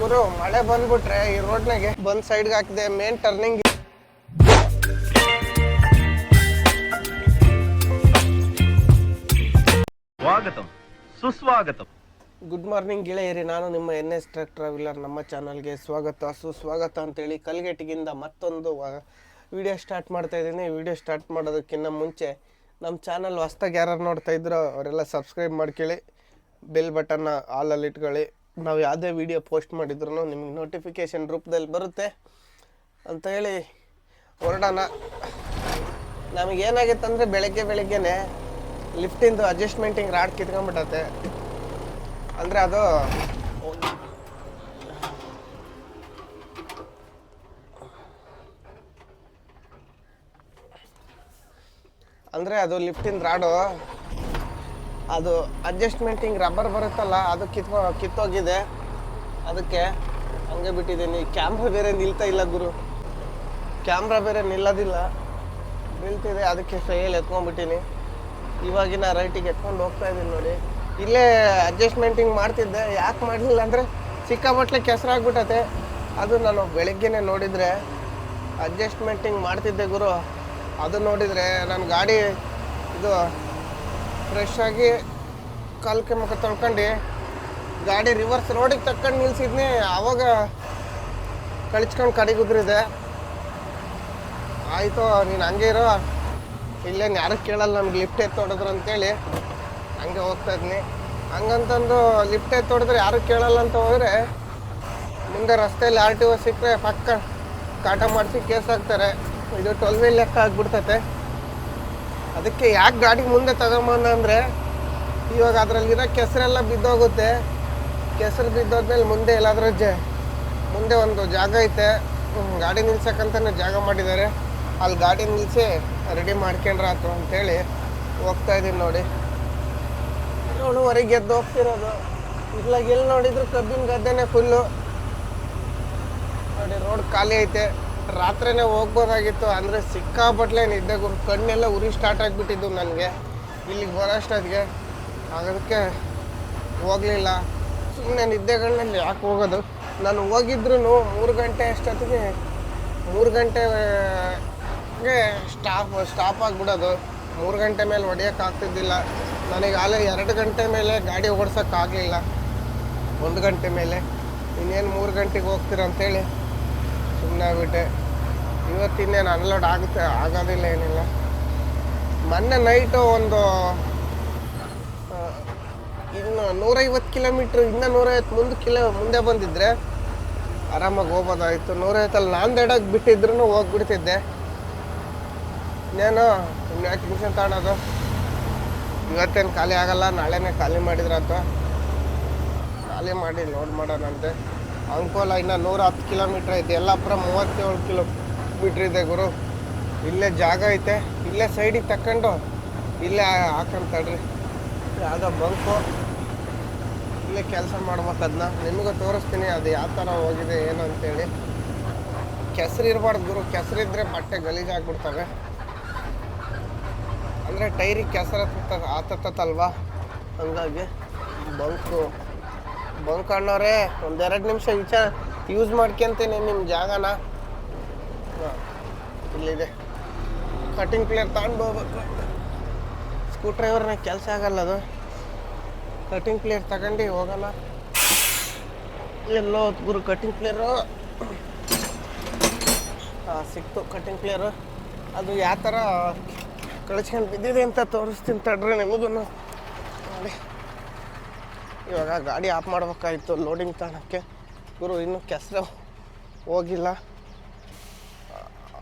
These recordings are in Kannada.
ಗುರು ಮಳೆ ಬಂದ್ಬಿಟ್ರೆ ಈ ರೋಡ್ನಾಗೆ ಬಂದ್ ಸೈಡ್ಗೆ ಹಾಕಿದೆ ಮೇನ್ ಟರ್ನಿಂಗ್. ಸ್ವಾಗತಂ ಸುಸ್ವಾಗತಂ. ಗುಡ್ ಮಾರ್ನಿಂಗ್ ಗೆಳೆಯರಿ, ನಾನು ನಿಮ್ಮ NS ಟ್ರಕ್ ಟ್ರಾವೆಲರ್. ನಮ್ಮ ಚಾನಲ್ಗೆ ಸ್ವಾಗತ ಸುಸ್ವಾಗತ ಅಂತೇಳಿ ಕಲ್ಗೆಟ್ಟಿಗಿಂದ ಮತ್ತೊಂದು ವಿಡಿಯೋ ಸ್ಟಾರ್ಟ್ ಮಾಡ್ತಾ ಇದ್ದೀನಿ. ವಿಡಿಯೋ ಸ್ಟಾರ್ಟ್ ಮಾಡೋದಕ್ಕಿಂತ ಮುಂಚೆ ನಮ್ಮ ಚಾನಲ್ ಹೊಸ್ದಾಗಿ ಯಾರು ನೋಡ್ತಾ ಇದ್ರೋ ಅವರೆಲ್ಲ ಸಬ್ಸ್ಕ್ರೈಬ್ ಮಾಡ್ಕೊಳ್ಳಿ, ಬೆಲ್ ಬಟನ್ನ ಆಲಲ್ಲಿ ಇಟ್ಕೊಳ್ಳಿ. ನಾವು ಯಾವುದೇ ವಿಡಿಯೋ ಪೋಸ್ಟ್ ಮಾಡಿದ್ರು ನಿಮ್ಗೆ ನೋಟಿಫಿಕೇಷನ್ ರೂಪದಲ್ಲಿ ಬರುತ್ತೆ ಅಂತ ಹೇಳಿ ಹೊರಡೋಣ. ನಮಗೇನಾಗಿತ್ತಂದರೆ ಬೆಳಗ್ಗೆನೇ ಲಿಫ್ಟಿಂದು ಅಡ್ಜಸ್ಟ್ಮೆಂಟಿಂಗ್ ರಾಡ್ ಕಿತ್ಕೊಂಡ್ಬಿಟ್ಟತೆ. ಅಂದರೆ ಅದು ಲಿಫ್ಟಿಂದ ರಾಡು, ಅದು ಅಡ್ಜಸ್ಟ್ಮೆಂಟಿಂಗ್ ರಬ್ಬರ್ ಬರುತ್ತಲ್ಲ, ಅದು ಕಿತ್ತೋಗಿದೆ. ಅದಕ್ಕೆ ಹಂಗೆ ಬಿಟ್ಟಿದ್ದೀನಿ. ಕ್ಯಾಮ್ರಾ ಬೇರೆ ನಿಲ್ತಾ ಇಲ್ಲ ಗುರು, ಕ್ಯಾಮ್ರಾ ಬೇರೆ ನಿಲ್ಲೋದಿಲ್ಲ, ನಿಲ್ತಿದೆ. ಅದಕ್ಕೆ ಕೈಯಲ್ಲಿ ಎತ್ಕೊಂಡ್ಬಿಟ್ಟಿನಿ. ಇವಾಗಿನ ರೈಟಿಗೆ ಎತ್ಕೊಂಡು ಹೋಗ್ತಾ ಇದ್ದೀನಿ ನೋಡಿ. ಇಲ್ಲೇ ಅಡ್ಜಸ್ಟ್ಮೆಂಟಿಂಗ್ ಮಾಡ್ತಿದ್ದೆ. ಯಾಕೆ ಮಾಡಲಿಲ್ಲ ಅಂದರೆ ಸಿಕ್ಕಾಪಟ್ಟೆ ಕೆಸರಾಗ್ಬಿಟ್ಟತೆ. ಅದು ನಾನು ಬೆಳಗ್ಗೆನೇ ನೋಡಿದರೆ ಅಡ್ಜಸ್ಟ್ಮೆಂಟಿಂಗ್ ಮಾಡ್ತಿದ್ದೆ ಗುರು. ಅದು ನೋಡಿದರೆ ನನ್ನ ಗಾಡಿ ಇದು ಫ್ರೆಶ್ ಆಗಿ ಕಾಲ್ಕೆ ಮುಖ ತೊಳ್ಕೊಂಡು ಗಾಡಿ ರಿವರ್ಸ್ ರೋಡಿಗೆ ತಕ್ಕೊಂಡು ನಿಲ್ಸಿದ್ನಿ. ಆವಾಗ ಕಳಿಸ್ಕೊಂಡು ಕಡೆಗೆ ಉದ್ರಿದೆ. ಆಯಿತು ನೀನು ಹಂಗೆ ಇರೋ, ಇಲ್ಲೇನು ಯಾರು ಕೇಳಲ್ಲ, ನಮ್ಗೆ ಲಿಫ್ಟ್ ಎತ್ತೊಡಿದ್ರು ಅಂತೇಳಿ ಹಂಗೆ ಹೋಗ್ತಾ ಇದ್ನಿ. ಹಂಗಂತಂದು ಲಿಫ್ಟ್ ಎತ್ತೊಡಿದ್ರೆ ಯಾರು ಕೇಳಲ್ಲ ಅಂತ ಹೋದರೆ ಮುಂದೆ ರಸ್ತೆಯಲ್ಲಿ RTO ಸಿಕ್ಕರೆ ಪಕ್ಕ ಕಾಟ ಮಾಡಿಸಿ ಕೇಸ್ ಹಾಕ್ತಾರೆ. ಇದು 12 ವೀಲ್ ಲೆಕ್ಕ ಆಗಿಬಿಡ್ತತೆ. ಅದಕ್ಕೆ ಯಾಕೆ ಗಾಡಿ ಮುಂದೆ ತಗೊಂಬಂದ ಅಂದರೆ ಇವಾಗ ಅದರಲ್ಲಿರೋ ಕೆಸರೆಲ್ಲ ಬಿದ್ದೋಗುತ್ತೆ. ಕೆಸರು ಬಿದ್ದೋದ್ಮೇಲೆ ಮುಂದೆ ಎಲ್ಲಾದ್ರೂ ಮುಂದೆ ಒಂದು ಜಾಗ ಐತೆ, ಗಾಡಿ ನಿಲ್ಸಕ್ಕಂತಲೇ ಜಾಗ ಮಾಡಿದ್ದಾರೆ. ಅಲ್ಲಿ ಗಾಡಿ ನಿಲ್ಲಿಸಿ ರೆಡಿ ಮಾಡ್ಕೊಂಡ್ರಾತು ಅಂತೇಳಿ ಹೋಗ್ತಾ ಇದ್ದೀನಿ ನೋಡಿ. 7:30 ಎದ್ದು ಹೋಗ್ತಿರೋದು. ಇದ್ಲಾಗ ಎಲ್ಲಿ ನೋಡಿದ್ರು ಕಬ್ಬಿನ ಗದ್ದೆನೇ ಫುಲ್ಲು ನೋಡಿ. ರೋಡ್ ಖಾಲಿ ಐತೆ. ರಾತ್ರಿನೇ ಹೋಗ್ಬೋದಾಗಿತ್ತು, ಅಂದರೆ ಸಿಕ್ಕಾಪಟ್ಲೆ ನಿದ್ದೆ ಗುರು. ಕಣ್ಣೆಲ್ಲ ಉರಿ ಸ್ಟಾರ್ಟ್ ಆಗಿಬಿಟ್ಟಿದ್ದು ನನಗೆ ಇಲ್ಲಿಗೆ ಬರೋಷ್ಟೊತ್ತಿಗೆ. ಅದಕ್ಕೆ ಹೋಗಲಿಲ್ಲ. ಸುಮ್ಮನೆ ನಿದ್ದೆಗಳಲ್ಲಿ ಯಾಕೆ ಹೋಗೋದು. ನಾನು ಹೋಗಿದ್ರು 3 ಗಂಟೆ ಅಷ್ಟೊತ್ತಿಗೆ 3 ಗಂಟೆಗೆ ಸ್ಟಾಪ್ ಆಗಿಬಿಡೋದು. 3 ಗಂಟೆ ಮೇಲೆ ಹೊಡೆಯೋಕ್ಕಾಗ್ತಿದ್ದಿಲ್ಲ ನನಗೆ. ಆಲೇ 2 ಗಂಟೆ ಮೇಲೆ ಗಾಡಿ ಓಡ್ಸೋಕ್ಕಾಗಲಿಲ್ಲ. 1 ಗಂಟೆ ಮೇಲೆ ಇನ್ನೇನು 3 ಗಂಟೆಗೆ ಹೋಗ್ತೀರ ಅಂತೇಳಿ ಸುಮ್ಮನೆ ಆಗ್ಬಿಟ್ಟೆ. ಇವತ್ತಿನ್ನೇನು ಅನ್ಲೋಡ್ ಆಗೋದಿಲ್ಲ, ಏನಿಲ್ಲ. ಮೊನ್ನೆ ನೈಟು ಒಂದು ಇನ್ನು 150 ಕಿಲೋಮೀಟ್ರ್, ಇನ್ನೂ 150 ಮುಂದೆ ಬಂದಿದ್ದರೆ ಆರಾಮಾಗಿ ಹೋಗ್ಬೋದಾಯಿತು. 150 ನಾಂದೇಡಕ್ಕೆ ಬಿಟ್ಟಿದ್ರೂ ಹೋಗ್ಬಿಡ್ತಿದ್ದೆ. ಇನ್ನೇನು ಇನ್ನು 2 ನಿಮಿಷ ತಗೊಳೋದು. ಇವತ್ತೇನು ಖಾಲಿ ಆಗೋಲ್ಲ, ನಾಳೆನೇ ಖಾಲಿ ಮಾಡಿದ್ರಾತು. ಖಾಲಿ ಮಾಡಿ ಲೋಡ್ ಮಾಡೋಣಂತೆ. ಅಂಕೋಲ ಇನ್ನು 110 ಕಿಲೋಮೀಟ್ರ್ ಐತೆ. ಯಲ್ಲಾಪುರ 37 ಕಿಲೋಮೀಟ್ರ್ ಇದೆ ಗುರು. ಇಲ್ಲೇ ಜಾಗ ಐತೆ, ಇಲ್ಲೇ ಸೈಡಿಗೆ ತಕ್ಕೊಂಡು ಇಲ್ಲೇ ಹಾಕೊಂತಡ್ರಿ. ಯಾವುದೋ ಬಂಕು, ಇಲ್ಲೇ ಕೆಲಸ ಮಾಡ್ಬೇಕು. ಅದನ್ನ ನಿಮಗೂ ತೋರಿಸ್ತೀನಿ ಅದು ಯಾವ ಥರ ಹೋಗಿದೆ ಏನು ಅಂತೇಳಿ. ಕೆಸರು ಇರಬಾರ್ದು ಗುರು. ಕೆಸರಿದ್ದರೆ ಬಟ್ಟೆ ಗಲೀಜಾಗ್ಬಿಡ್ತವೆ. ಅಂದರೆ ಟೈರಿಗೆ ಕೆಸರು ಆತತ್ತಲ್ವಾ, ಹಂಗಾಗಿ ಬಂಕ್ ಅಣ್ಣವ್ರೆ ಒಂದು 2 ನಿಮಿಷ ಯೂಸ್ ಮಾಡ್ಕೊಂತೀನಿ ನಿಮ್ಮ ಜಾಗನ. ಇಲ್ಲಿದೆ ಕಟಿಂಗ್ ಪ್ಲೇಯರ್ ತಗೊಂಡು ಹೋಗ್ಬೇಕು. ಸ್ಕ್ರೂ ಡ್ರೈವರ್ನ ಕೆಲಸ ಆಗಲ್ಲ ಅದು. ಕಟಿಂಗ್ ಪ್ಲೇಯರ್ ತಗೊಂಡು ಹೋಗೋಣ. ಎಲ್ಲೋ ಗುರು ಕಟಿಂಗ್ ಪ್ಲೇಯರು ಸಿಕ್ತು. ಕಟಿಂಗ್ ಪ್ಲೇಯರು ಅದು ಯಾವ ಥರ ಕಳಿಸ್ಕೊಂಡು ಬಿದ್ದಿದೆ ಅಂತ ತೋರಿಸ್ತೀನಿ ತಡ್ರಿ ನಿಮಗೂ ನೋಡಿ. ಇವಾಗ ಗಾಡಿ ಆಫ್ ಮಾಡ್ಬೇಕಾಯ್ತು ಲೋಡಿಂಗ್ ತಗೊಳಕ್ಕೆ ಗುರು. ಇನ್ನೂ ಕೆಸರು ಹೋಗಿಲ್ಲ,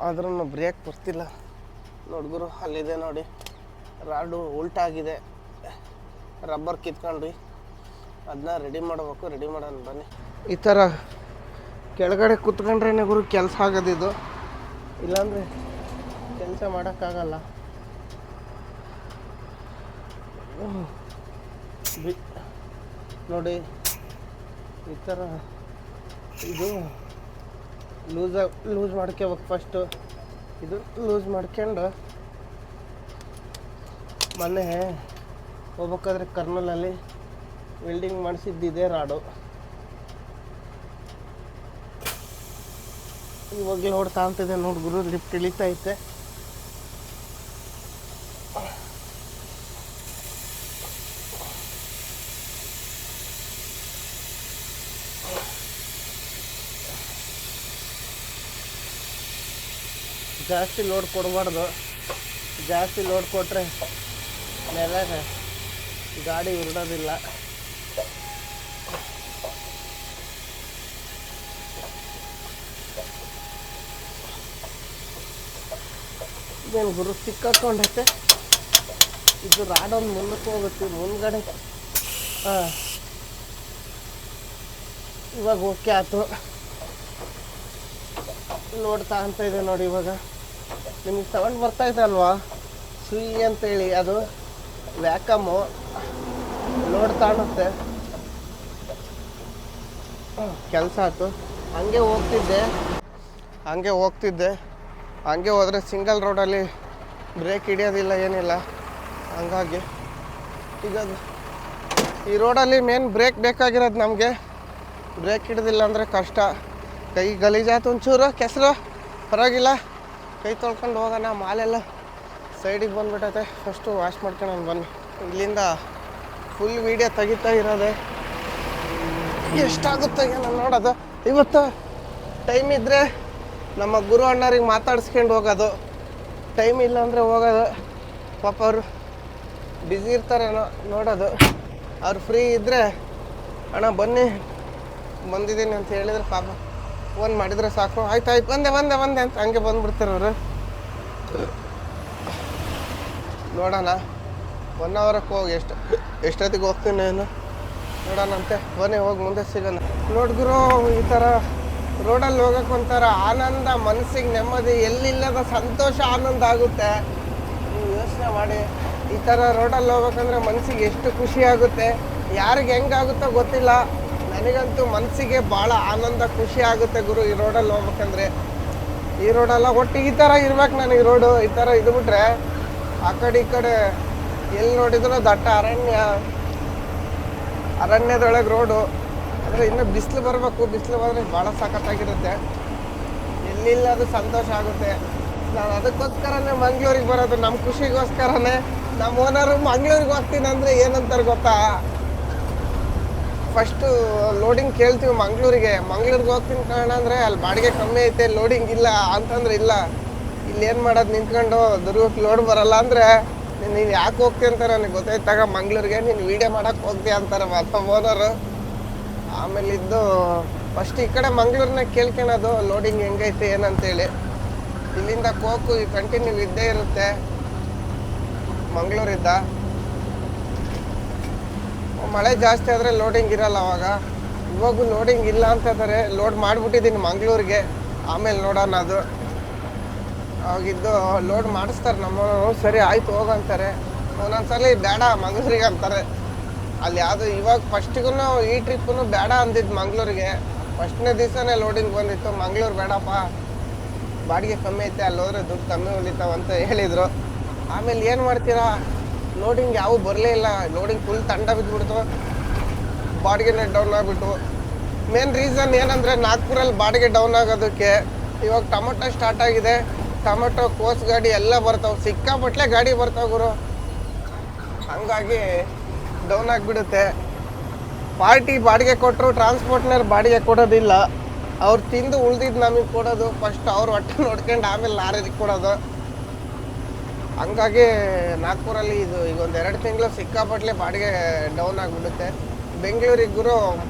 ಆದ್ರೂ ಬ್ರೇಕ್ ಬರ್ತಿಲ್ಲ ನೋಡಿ ಗುರು. ಅಲ್ಲಿದೆ ನೋಡಿ, ರಾಡು ಉಲ್ಟಾಗಿದೆ, ರಬ್ಬರ್ ಕಿತ್ಕೊಂಡ್ರಿ. ಅದನ್ನ ರೆಡಿ ಮಾಡಬೇಕು. ರೆಡಿ ಮಾಡೋಣ ಬನ್ನಿ. ಈ ಥರ ಕೆಳಗಡೆ ಕುತ್ಕೊಂಡ್ರೇನೆ ಗುರು ಕೆಲಸ ಆಗೋದಿದು, ಇಲ್ಲಾಂದರೆ ಕೆಲಸ ಮಾಡೋಕ್ಕಾಗಲ್ಲ. ನೋಡಿ ಈ ಥರ ಇದು ಲೂಸ್ ಮಾಡ್ಕೋಬೇಕು ಫಸ್ಟು. ಇದು ಲೂಸ್ ಮಾಡ್ಕೊಂಡು ಮೊನ್ನೆ ಹೋಗ್ಬೇಕಾದ್ರೆ ಕರ್ನೂಲಲ್ಲಿ ವೆಲ್ಡಿಂಗ್ ಮಾಡಿಸಿದ್ದಿದೆ ರಾಡು. ಇವಾಗ ಲೋಡ್ ತಾಂತಿದೆ ನೋಡಿ ಗುರು, ಲಿಫ್ಟ್ ಇಳಿತೈತೆ. ಜಾಸ್ತಿ ಲೋಡ್ ಕೊಡಬಾರ್ದು, ಜಾಸ್ತಿ ಲೋಡ್ ಕೊಟ್ಟರೆ ಮೇಲೆ ಗಾಡಿ ಉರುಳೋದಿಲ್ಲ. ಇದೇನು ಗುರು ಸಿಕ್ಕಾಕೊಂಡೈತೆ, ಇದು ರಾಡೊಂದು ಮುಂದಕ್ಕೆ ಹೋಗುತ್ತೆ ಮುಂದ್ಗಡೆ. ಹಾಂ, ಇವಾಗ ಓಕೆ ಆಯ್ತು, ಲೋಡ್ ತಗೊಂತ ಇದೆ ನೋಡಿ. ಇವಾಗ ನಿಮಗೆ ಸೌಂಡ್ ಬರ್ತಾಯಿದೆ ಅಲ್ವಾ, ಸುಯಿ ಅಂತೇಳಿ, ಅದು ವ್ಯಾಕಮ್ಮು ಲೋಡ್ ತಾಣುತ್ತೆ. ಕೆಲಸ ಆಯ್ತು. ಹಂಗೆ ಹೋಗ್ತಿದ್ದೆ ಹಂಗೆ ಹೋದರೆ ಸಿಂಗಲ್ ರೋಡಲ್ಲಿ ಬ್ರೇಕ್ ಹಿಡಿಯೋದಿಲ್ಲ, ಏನಿಲ್ಲ. ಹಂಗಾಗಿ ಈಗ ಈ ರೋಡಲ್ಲಿ ಮೇನ್ ಬ್ರೇಕ್ ಬೇಕಾಗಿರೋದು ನಮಗೆ. ಬ್ರೇಕ್ ಹಿಡಿದಿಲ್ಲ ಅಂದರೆ ಕಷ್ಟ. ಕೈ ಗಲೀಜಾಯ್ತು ಒಂಚೂರು, ಕೆಸರು ಪರವಾಗಿಲ್ಲ, ಕೈ ತೊಳ್ಕೊಂಡು ಹೋಗೋಣ. ಮಾಲೆಲ್ಲ ಸೈಡಿಗೆ ಬಂದುಬಿಟ್ಟೈತೆ, ಫಸ್ಟು ವಾಶ್ ಮಾಡ್ಕೊಂಡು ಬನ್ನಿ. ಇಲ್ಲಿಂದ ಫುಲ್ ವೀಡಿಯೋ ತೆಗಿತಾ ಇರೋದೆ, ಎಷ್ಟಾಗುತ್ತೆ ಏನೋ ನೋಡೋದು. ಇವತ್ತು ಟೈಮ್ ಇದ್ದರೆ ನಮ್ಮ ಗುರು ಅಣ್ಣರಿಗೆ ಮಾತಾಡ್ಸ್ಕೊಂಡು ಹೋಗೋದು, ಟೈಮ್ ಇಲ್ಲ ಅಂದರೆ ಹೋಗೋದು. ಪಾಪ ಅವರು ಬ್ಯುಸಿ ಇರ್ತಾರೇನೋ ನೋಡೋದು. ಅವ್ರು ಫ್ರೀ ಇದ್ದರೆ ಅಣ್ಣ ಬನ್ನಿ ಬಂದಿದ್ದೀನಿ ಅಂತ ಹೇಳಿದರೆ ಪಾಪ ಫೋನ್ ಮಾಡಿದರೆ ಸಾಕು, ಆಯ್ತು ಬಂದೆ ಅಂತ ಹಂಗೆ ಬಂದುಬಿಡ್ತಾರೆ ಅವರು. ನೋಡೋಣ 1 ಅವರಕ್ಕೆ ಹೋಗಿ ಎಷ್ಟೊತ್ತಿಗೆ ಹೋಗ್ತೀನಿ ನಾನು ನೋಡೋಣಂತೆ. ಬನ್ನಿ ಹೋಗಿ ಮುಂದೆ ಸಿಗೋಣ. ನೋಡಿದ್ರು ಈ ಥರ ರೋಡಲ್ಲಿ ಹೋಗೋಕೆ ಒಂಥರ ಆನಂದ, ಮನಸ್ಸಿಗೆ ನೆಮ್ಮದಿ, ಎಲ್ಲಿಲ್ಲದ ಸಂತೋಷ ಆನಂದ ಆಗುತ್ತೆ. ನೀವು ಯೋಚನೆ ಮಾಡಿ, ಈ ಥರ ರೋಡಲ್ಲಿ ಹೋಗ್ಬೇಕಂದ್ರೆ ಮನಸ್ಸಿಗೆ ಎಷ್ಟು ಖುಷಿ ಆಗುತ್ತೆ. ಯಾರಿಗೆ ಹೆಂಗಾಗುತ್ತೋ ಗೊತ್ತಿಲ್ಲ, ನನಗಂತೂ ಮನಸ್ಸಿಗೆ ಭಾಳ ಆನಂದ ಖುಷಿ ಆಗುತ್ತೆ ಗುರು ಈ ರೋಡಲ್ಲಿ ಹೋಗ್ಬೇಕಂದ್ರೆ. ಈ ರೋಡೆಲ್ಲ ಒಟ್ಟು ಈ ಥರ ಇರ್ಬೇಕು ನನಗೆ. ರೋಡು ಈ ಥರ ಇದು ಬಿಟ್ರೆ ಆ ಕಡೆ ಈ ಕಡೆ ಎಲ್ಲಿ ನೋಡಿದ್ರು ದಟ್ಟ ಅರಣ್ಯದೊಳಗೆ ರೋಡು. ಅಂದರೆ ಇನ್ನೂ ಬಿಸಿಲು ಬರಬೇಕು, ಬಿಸಿಲು ಬಂದರೆ ಭಾಳ ಸಖತ್ತಾಗಿರುತ್ತೆ, ಎಲ್ಲಿಲ್ಲ ಅದು ಸಂತೋಷ ಆಗುತ್ತೆ. ನಾನು ಅದಕ್ಕೋಸ್ಕರನೇ ಮಂಗ್ಳೂರಿಗೆ ಬರೋದು, ನಮ್ಮ ಖುಷಿಗೋಸ್ಕರನೇ. ನಮ್ಮ ಓನರು ಮಂಗ್ಳೂರಿಗೆ ಹೋಗ್ತೀನಿ ಅಂದರೆ ಏನಂತಾರೆ ಗೊತ್ತಾ, ಫಸ್ಟು ಲೋಡಿಂಗ್ ಕೇಳ್ತೀವಿ ಮಂಗ್ಳೂರಿಗೆ ಹೋಗ್ತೀನಿ ಕಾರಣ ಅಂದರೆ ಅಲ್ಲಿ ಬಾಡಿಗೆ ಕಮ್ಮಿ ಐತೆ, ಲೋಡಿಂಗ್ ಇಲ್ಲ ಅಂತಂದ್ರೆ ಇಲ್ಲ. ಇಲ್ಲಿ ಏನು ಮಾಡೋದು, ನಿಂತ್ಕೊಂಡು ದುರ್ಗಕ್ಕೆ ಲೋಡ್ ಬರಲ್ಲ ಅಂದರೆ ನೀನು ಯಾಕೆ ಹೋಗ್ತೀಯ ಅಂತ ನನಗೆ ಗೊತ್ತಾಯ್ತಾಗ ಮಂಗ್ಳೂರಿಗೆ, ನೀನು ವೀಡಿಯೋ ಮಾಡೋಕ್ಕೆ ಹೋಗ್ತೀಯ ಅಂತಾರೆ ಮಾತ್ರ ಓನರು. ಆಮೇಲೆ ಇದ್ದು ಫಸ್ಟ್ ಈ ಕಡೆ ಮಂಗ್ಳೂರನ್ನ ಕೇಳ್ಕೊಳೋದು ಲೋಡಿಂಗ್ ಹೆಂಗೈತೆ ಏನಂತೇಳಿ. ಇಲ್ಲಿಂದ ಕೋಕು ಕಂಟಿನ್ಯೂ ಇದ್ದೇ ಇರುತ್ತೆ ಮಂಗ್ಳೂರಿಂದ. ಮಳೆ ಜಾಸ್ತಿ ಆದರೆ ಲೋಡಿಂಗ್ ಇರಲ್ಲ ಅವಾಗ. ಇವಾಗೂ ಲೋಡಿಂಗ್ ಇಲ್ಲ ಅಂತಂದರೆ ಲೋಡ್ ಮಾಡಿಬಿಟ್ಟಿದ್ದೀನಿ ಮಂಗ್ಳೂರಿಗೆ, ಆಮೇಲೆ ನೋಡೋಣ. ಅದು ಅವಾಗಿದ್ದು ಲೋಡ್ ಮಾಡಿಸ್ತಾರೆ ನಮ್ಮವರು, ಸರಿ ಆಯಿತು ಹೋಗಂತಾರೆ. ಒಂದೊಂದ್ಸಲಿ ಬೇಡ ಮಂಗ್ಳೂರಿಗೆ ಅಂತಾರೆ. ಅಲ್ಲಿ ಯಾವುದು ಇವಾಗ ಫಸ್ಟಿಗೂ ಈ ಟ್ರಿಪ್ಪು ಬೇಡ ಅಂದಿದ್ದು ಮಂಗ್ಳೂರಿಗೆ. ಫಸ್ಟ್ನೇ ದಿವಸನೇ ಲೋಡಿಂಗ್ ಬಂದಿತ್ತು, ಮಂಗ್ಳೂರು ಬೇಡಪ್ಪ ಬಾಡಿಗೆ ಕಮ್ಮಿ ಐತೆ, ಅಲ್ಲಿ ಹೋದ್ರೆ ದುಡ್ಡು ಕಮ್ಮಿ ಉಳಿತಾವಂತ ಹೇಳಿದರು. ಆಮೇಲೆ ಏನು ಮಾಡ್ತೀರಾ, ಲೋಡಿಂಗ್ ಯಾವೂ ಬರಲೇ ಇಲ್ಲ. ಲೋಡಿಂಗ್ ಫುಲ್ ತಂಡ ಬಿದ್ದುಬಿಡ್ತು, ಬಾಡಿಗೆನೇ ಡೌನ್ ಆಗಿಬಿಟ್ಟು. ಮೇನ್ ರೀಸನ್ ಏನಂದರೆ ನಾಗ್ಪುರಲ್ಲಿ ಬಾಡಿಗೆ ಡೌನ್ ಆಗೋದಕ್ಕೆ ಇವಾಗ ಟೊಮೊಟೊ ಸ್ಟಾರ್ಟ್ ಆಗಿದೆ. ಟೊಮೊಟೊ, ಕೋಸ್ ಗಾಡಿ ಎಲ್ಲ ಬರ್ತಾವೆ, ಸಿಕ್ಕಾಪಟ್ಲೆ ಗಾಡಿ ಬರ್ತಾವೆ ಗುರು. ಹಂಗಾಗಿ ಡೌನ್ ಆಗಿಬಿಡುತ್ತೆ. ಪಾರ್ಟಿ ಬಾಡಿಗೆ ಕೊಟ್ಟರು ಟ್ರಾನ್ಸ್ಪೋರ್ಟ್ನವ್ರು ಬಾಡಿಗೆ ಕೊಡೋದಿಲ್ಲ, ಅವ್ರು ತಿಂದು ಉಳ್ದಿದ್ದು ನಮಗೆ ಕೊಡೋದು. ಫಸ್ಟ್ ಅವ್ರು ಹೊಟ್ಟೆ ನೋಡ್ಕೊಂಡು ಆಮೇಲೆ ಲಾರಿಗೆ ಕೊಡೋದು. ಹಂಗಾಗಿ ನಾಗ್ಪುರಲ್ಲಿ ಇದು ಈಗ ಒಂದು 2 ತಿಂಗಳು ಸಿಕ್ಕಾಪಟ್ಲೆ ಬಾಡಿಗೆ ಡೌನ್ ಆಗಿಬಿಡುತ್ತೆ. ಬೆಂಗಳೂರಿಗೆ ಗುರು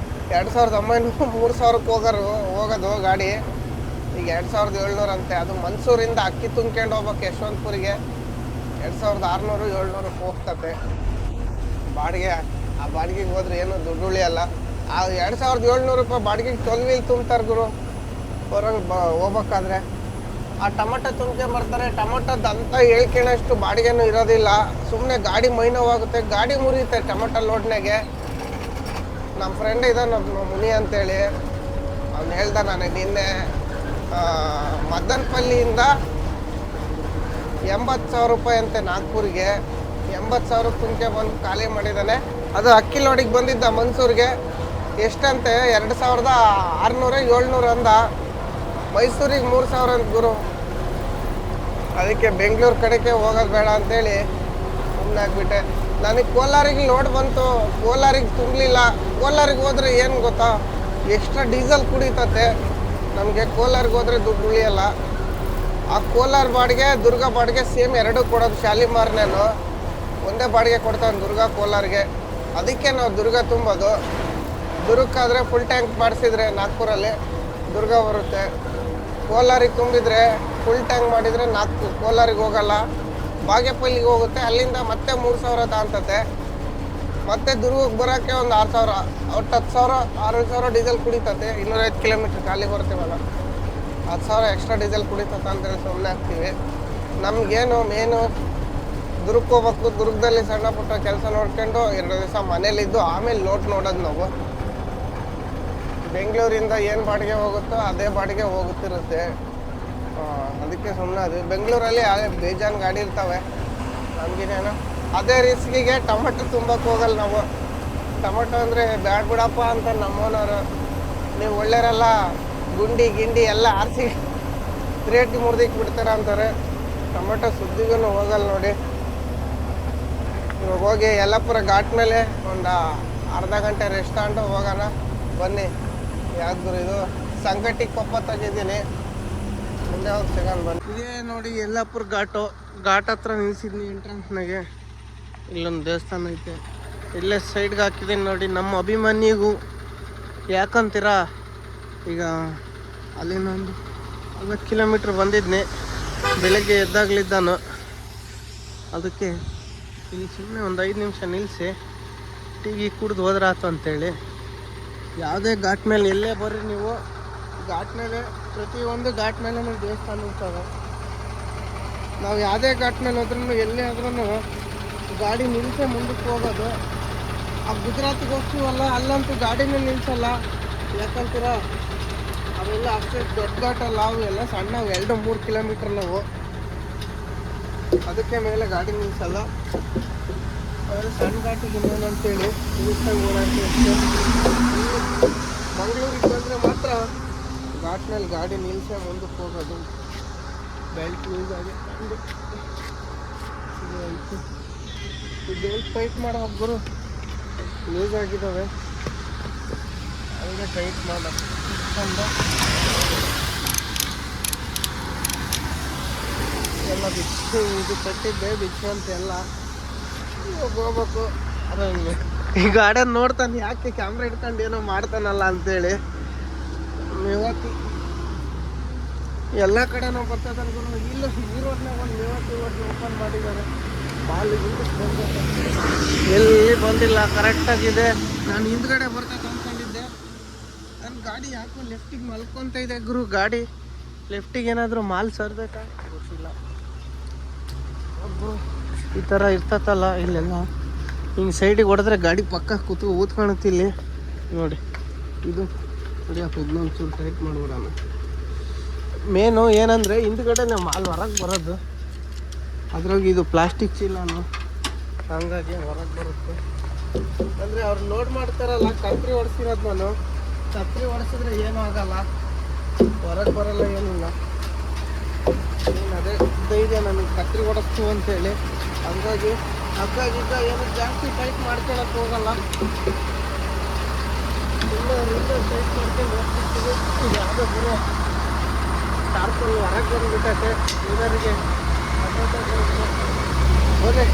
2900 3000ಕ್ಕೆ ಹೋಗೋದು ಗಾಡಿ, ಈಗ 2700 ಅಂತೆ. ಅದು ಮನ್ಸೂರಿಂದ ಅಕ್ಕಿ ತುಂಬ್ಕೊಂಡು ಹೋಗ್ಬೇಕು ಯಶವಂತಪುರಿಗೆ, 2600 700ಕ್ಕೆ ಹೋಗ್ತತೆ ಬಾಡಿಗೆ. ಆ ಬಾಡಿಗೆಗೆ ಹೋದ್ರೆ ಏನೂ ದುಡ್ಡು ಉಳಿಯಲ್ಲ. ಆ 2700 ರೂಪಾಯಿ ಬಾಡಿಗೆಗೆ 12 ವೀಲ್ ತುಂಬ್ತಾರೆ ಗುರು ಹೊರಗೆ ಹೋಗ್ಬೇಕಾದ್ರೆ. ಆ ಟೊಮೊಟೊ ತುಂಬ್ಕೊಂಬರ್ತಾರೆ, ಟೊಮೊಟೊದ್ದು ಅಂತ ಹೇಳ್ಕೊಳ್ಳೋಷ್ಟು ಬಾಡಿಗೆನೂ ಇರೋದಿಲ್ಲ. ಸುಮ್ಮನೆ ಗಾಡಿ ಮೈನೋವಾಗುತ್ತೆ, ಗಾಡಿ ಮುರಿಯುತ್ತೆ ಟೊಮೊಟೊ ಲೋಡ್ನಾಗೆ. ನಮ್ಮ ಫ್ರೆಂಡ್ ಇದ್ದಾನೆ ನಮ್ಮ ಮುನಿ ಅಂತೇಳಿ, ಅವ್ನು ಹೇಳ್ದ ನನಗೆ ನಿನ್ನೆ ಮದನಪಲ್ಲಿಯಿಂದ 80,000 ರೂಪಾಯಿ ಅಂತೆ ನಾಗ್ಪುರಿಗೆ. 80,000 ತುಂಬ್ಕೊಂಬಂದು ಖಾಲಿ ಮಾಡಿದ್ದಾನೆ. ಅದು ಅಕ್ಕಿ ಲೋಡಿಗೆ ಬಂದಿದ್ದ ಮನ್ಸೂರಿಗೆ. ಎಷ್ಟಂತೆ 2600 700 ಅಂದ. ಮೈಸೂರಿಗೆ 3,000 ಅಂತ ಗುರು. ಅದಕ್ಕೆ ಬೆಂಗಳೂರು ಕಡೆಗೆ ಹೋಗೋದು ಬೇಡ ಅಂತೇಳಿ ಸುಮ್ಮನೆ ಆಗ್ಬಿಟ್ಟೆ. ನನಗೆ ಕೋಲಾರಿಗೆ ಲೋಡ್ ಬಂತು, ಕೋಲಾರಿಗೆ ತುಂಬಲಿಲ್ಲ. ಕೋಲಾರಿಗೆ ಹೋದ್ರೆ ಏನು ಗೊತ್ತಾ, ಎಕ್ಸ್ಟ್ರಾ ಡೀಸೆಲ್ ಕುಡಿತತೆ. ನಮಗೆ ಕೋಲಾರಿಗೆ ಹೋದ್ರೆ ದುಡ್ಡು ಉಳಿಯಲ್ಲ. ಆ ಕೋಲಾರ ಬಾಡಿಗೆ ದುರ್ಗ ಬಾಡಿಗೆ ಸೇಮ್ ಎರಡೂ ಕೊಡೋದು. ಶಾಲಿಮಾರ್ನೇನು ಒಂದೇ ಬಾಡಿಗೆ ಕೊಡ್ತಾನೆ ದುರ್ಗ ಕೋಲಾರಿಗೆ. ಅದಕ್ಕೆ ನಾವು ದುರ್ಗ ತುಂಬೋದು. ದುರ್ಗಕ್ಕಾದರೆ ಫುಲ್ ಟ್ಯಾಂಕ್ ಮಾಡಿಸಿದ್ರೆ ನಾಗ್ಪುರಲ್ಲಿ ದುರ್ಗ ಬರುತ್ತೆ. ಕೋಲಾರಿಗೆ ತುಂಬಿದರೆ ಫುಲ್ ಟ್ಯಾಂಕ್ ಮಾಡಿದರೆ ಕೋಲಾರಿಗೆ ಹೋಗಲ್ಲ, ಬಾಗೇಪಲ್ಲಿಗೆ ಹೋಗುತ್ತೆ. ಅಲ್ಲಿಂದ ಮತ್ತೆ 3,000 ತಾಂತತೆ. ಮತ್ತೆ ದುರ್ಗಕ್ಕೆ ಬರೋಕ್ಕೆ ಒಂದು 6,000, ಒಟ್ಟು 10,000 6,000 ಡೀಸೆಲ್ ಕುಡಿತತೆ. 250 ಕಿಲೋಮೀಟ್ರ್ ಖಾಲಿ ಬರ್ತೀವಲ್ಲ, 10,000 ಎಕ್ಸ್ಟ್ರಾ ಡೀಸೆಲ್ ಕುಡಿತತೆ ಅಂತೇಳಿ ಸುಮ್ಮನೆ ಆಗ್ತೀವಿ. ನಮಗೇನು ಮೇನು ದುರ್ಗಕ್ಕೆ ಹೋಗ್ಬೇಕು. ದುರ್ಗದಲ್ಲಿ ಸಣ್ಣ ಪುಟ್ಟ ಕೆಲಸ ನೋಡ್ಕೊಂಡು 2 ದಿವಸ ಮನೇಲಿದ್ದು ಆಮೇಲೆ ಲೋಟ್ ನೋಡೋದು ನಾವು. ಬೆಂಗಳೂರಿಂದ ಏನು ಬಾಡಿಗೆ ಹೋಗುತ್ತೋ ಅದೇ ಬಾಡಿಗೆ ಹೋಗುತ್ತಿರುತ್ತೆ. ಅದಕ್ಕೆ ಸುಮ್ಮನೆ ಅದು. ಬೆಂಗಳೂರಲ್ಲಿ ಬೇಜಾನ್ ಗಾಡಿ ಇರ್ತವೆ, ನಮಗೇನೇನು ಅದೇ ರಿಸ್ಕಿಗೆ ಟೊಮೆಟೊ ತುಂಬಕ್ಕೆ ಹೋಗಲ್ಲ ನಾವು. ಟೊಮೆಟೊ ಅಂದರೆ ಬ್ಯಾಡ ಬಿಡಪ್ಪ ಅಂತ ನಮ್ಮೋನವರು. ನೀವು ಒಳ್ಳೆಯರಲ್ಲ, ಗುಂಡಿ ಗಿಂಡಿ ಎಲ್ಲ ಆರಿಸಿ ರೇಟ್ ಮುರ್ದಿಕ್ಕೆ ಬಿಡ್ತಾರೆ ಅಂತಾರೆ. ಟೊಮೆಟೊ ಸುದ್ದಿಗೂ ಹೋಗಲ್ಲ ನೋಡಿ. ಇವಾಗ ಹೋಗಿ ಯಲ್ಲಾಪುರ ಘಾಟ್ ಮೇಲೆ ಒಂದು ಅರ್ಧ ಗಂಟೆ ರೆಸ್ಟ್ ತಗೊಂಡು ಹೋಗೋಣ ಬನ್ನಿ. ಯಾವ್ದು ಇದು ಸಂಗಟಿಗೆ ಕೊಪ್ಪ ತೆಗಿದ್ದೀನಿ, ಮುಂದೆ ಹೋಗಿ ಸಿಗೋಣ ಬನ್ನಿ. ಇದೇ ನೋಡಿ ಯಲ್ಲಾಪುರ ಘಾಟ್ ಹತ್ರ ನಿಲ್ಸಿದ್ನಿ ಎಂಟ್ರೆನ್ಸ್ನಾಗೆ. ಇಲ್ಲೊಂದು ದೇವಸ್ಥಾನ ಐತೆ, ಇಲ್ಲೇ ಸೈಡ್ಗೆ ಹಾಕಿದ್ದೀನಿ ನೋಡಿ. ನಮ್ಮ ಅಭಿಮಾನಿಗೂ ಯಾಕಂತೀರಾ, ಈಗ ಅಲ್ಲಿನೊಂದು 50 ಕಿಲೋಮೀಟ್ರ್ ಬಂದಿದ್ನಿ ಬೆಳಗ್ಗೆ ಎದ್ದಾಗ್ಲಿದ್ದಾನು. ಅದಕ್ಕೆ ಇಲ್ಲಿ ಸುಮ್ಮನೆ ಒಂದು 5 ನಿಮಿಷ ನಿಲ್ಲಿಸಿ ಟೀ ಕುಡ್ದು ಹೋದ್ರಾತು ಅಂತೇಳಿ. ಯಾವುದೇ ಘಾಟ್ ಮೇಲೆ ಎಲ್ಲೇ ಬರ್ರಿ ನೀವು, ಘಾಟ್ ಮೇಲೆ ಪ್ರತಿಯೊಂದು ಘಾಟ್ ಮೇಲೆ ದೇವಸ್ಥಾನ ಇರ್ತವೆ. ನಾವು ಯಾವುದೇ ಘಾಟ್ ಮೇಲೆ ಹೋದ್ರೂ ಎಲ್ಲೇ ಆದ್ರೂ ಗಾಡಿ ನಿಲ್ಲಿಸೇ ಮುಂದಕ್ಕೆ ಹೋಗೋದು. ಆ ಗುಜರಾತಿಗೆ ಹೋಗ್ತೀವಲ್ಲ, ಅಲ್ಲಂತೂ ಗಾಡಿನೇ ನಿಲ್ಲಿಸಲ್ಲ. ಯಾಕಂತೀರ, ಅವೆಲ್ಲ ಅಷ್ಟೇ ದೊಡ್ಡ ಘಾಟಲ್ಲ, ಅವು ಎಲ್ಲ ಸಣ್ಣ 2-3 ಕಿಲೋಮೀಟ್ರ್ ನಾವು. ಅದಕ್ಕೆ ಮೇಲೆ ಗಾಡಿ ನಿಲ್ಲಿಸಲ್ಲ. ಆದರೆ ಸಣ್ಣ ಘಾಟಿಗೆ ಅಂತೇಳಿ ನಿಲ್ಲಿಸ್ದಂಗೆ ಓಡಾಡ್ತೀವಿ. ಮಂಗಳೂರಿಗೆ ಬಂದರೆ ಮಾತ್ರ ಘಾಟ್ನಲ್ಲಿ ಗಾಡಿ ನಿಲ್ಲಿಸೇ ಮುಂದಕ್ಕೆ ಹೋಗೋದು. ಬೆಲ್ಟ್ ಯೂಸ್ ಆಗಿ ಈ ಬೆಲ್ಟ್ ಟೈಟ್ ಮಾಡೋ ಒಬ್ಬರು ಲೂಸ್ ಆಗಿದ್ದಾವೆ, ಅದಕ್ಕೆ ಟೈಟ್ ಮಾಡೋ ಎಲ್ಲ ಬಿಚ್ಚು. ಇದು ಕಟ್ಟಿದ್ದೆ ಬಿಚ್ಚು ಅಂತ ಎಲ್ಲ ಹೋಗ್ಬೇಕು. ಅದಂಗೆ ಈ ಗಾರ್ಡನ್ ನೋಡ್ತಾನೆ, ಯಾಕೆ ಕ್ಯಾಮ್ರಾ ಇಟ್ಕೊಂಡು ಏನೋ ಮಾಡ್ತಾನಲ್ಲ ಅಂತೇಳಿ. ಮೇವಾತಿ ಎಲ್ಲ ಕಡೆನೂ ಬರ್ತದೆ ಅನ್ಕೊಂಡು ಇಲ್ಲ. ಈ ರೋಡ್ನಾಗ ಒಂದು ಮೇವಾತಿ ರೋಡ್ ಓಪನ್ ಮಾಡಿದ್ದಾರೆ. ಎಲ್ಲಿ ಬಂದಿಲ್ಲ, ಕರೆಕ್ಟಾಗಿದೆ. ನಾನು ಹಿಂದ್ಗಡೆ ಬರ್ತೈತೆ ಅಂದ್ಕೊಂಡಿದ್ದೆ. ನನ್ನ ಗಾಡಿ ಯಾಕೋ ಲೆಫ್ಟಿಗೆ ಮಲ್ಕೊಂತ ಇದೆ ಗುರು. ಗಾಡಿ ಲೆಫ್ಟಿಗೆ ಏನಾದರೂ ಮಾಲ್ ಸರ್ದೈತಾ ಗೊತ್ತಿಲ್ಲ. ಈ ಥರ ಇರ್ತತಲ್ಲ ಇಲ್ಲೆಲ್ಲ, ಹಿಂಗೆ ಸೈಡಿಗೆ ಹೊಡೆದ್ರೆ ಗಾಡಿ ಪಕ್ಕ ಊದ್ಕೊಳುತ್ತೆ. ಇಲ್ಲಿ ನೋಡಿ, ಇದು ಕುಡಿಯಪ್ಪ, ಇದನ್ನೊಂಚೂರು ಟೈಟ್ ಮಾಡ್ಬಿಡೋಣ. ಮೇನು ಏನಂದರೆ ಹಿಂದ್ಗಡೆ ಮಾಲ್ ಹೊರಗೆ ಬರೋದು, ಅದ್ರಾಗ ಇದು ಪ್ಲಾಸ್ಟಿಕ್ ಚೀಲನು, ಹಂಗಾಗಿ ಹೊರಗೆ ಬರುತ್ತೆ. ಅಂದರೆ ಅವ್ರು ಲೋಡ್ ಮಾಡ್ತಾರಲ್ಲ, ಕತ್ರಿ ಹೊಡ್ಸಿರೋದು. ನಾನು ಕತ್ರಿ ಹೊಡ್ಸಿದ್ರೆ ಏನೂ ಆಗಲ್ಲ, ಹೊರಗೆ ಬರಲ್ಲ, ಏನಿಲ್ಲ. ಅದೇ ಧೈರ್ಯ ನನಗೆ ಕತ್ರಿ ಹೊಡೆಸ್ತು ಅಂತೇಳಿ. ಹಂಗಾಗಿ ಹಗ್ಗಾಗಿದ್ದ ಏನು ಜಾಸ್ತಿ ಟೈಟ್ ಮಾಡ್ಕೊಳಕ್ಕೆ ಹೋಗಲ್ಲ. ಟೈಟ್ ಮಾಡ್ಕೊಂಡು ಹೋಗ್ತಿರ್ತೀವಿ. ಯಾವುದೋ ಬರೋ ಟಾರ್ಪಲ್ ಹೊರಗೆ ಬಂದುಬಿಟ್ಟೈತೆ ಇದರಿಗೆ. ಹೋಗಿ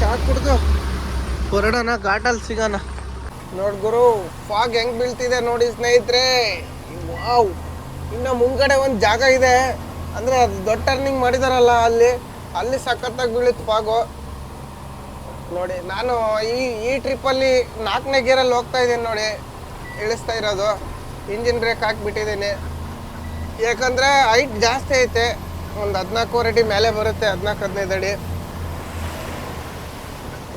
ಚಾ ಕುಡ್ದು ಹೊರಡೋಣ, ಘಾಟಲ್ಲಿ ಸಿಗೋಣ. ನೋಡಿ ಗುರು, ಫಾಗ್ ಹೆಂಗೆ ಬೀಳ್ತಿದೆ ನೋಡಿ ಸ್ನೇಹಿತರೆ. ವಾವ್! ಇನ್ನು ಮುಂದ್ಗಡೆ ಒಂದು ಜಾಗ ಇದೆ, ಅಂದರೆ ಅದು ದೊಡ್ಡ ಟರ್ನಿಂಗ್ ಮಾಡಿದಾರಲ್ಲ, ಅಲ್ಲಿ ಸಖತ್ತಾಗಿ ಬೀಳುತ್ತೆ ಫಾಗು ನೋಡಿ. ನಾನು ಈ ಟ್ರಿಪ್ಪಲ್ಲಿ 4ನೇ ಗೇರಲ್ಲಿ ಹೋಗ್ತಾ ಇದ್ದೀನಿ ನೋಡಿ, ಇಳಿಸ್ತಾ ಇರೋದು. ಇಂಜಿನ್ ಬ್ರೇಕ್ ಹಾಕಿಬಿಟ್ಟಿದ್ದೀನಿ, ಯಾಕಂದರೆ ಹೈಟ್ ಜಾಸ್ತಿ ಐತೆ. ಒಂದು 14 ಅಡಿ ಮೇಲೆ ಬರುತ್ತೆ, 14-15 ಅಡಿ.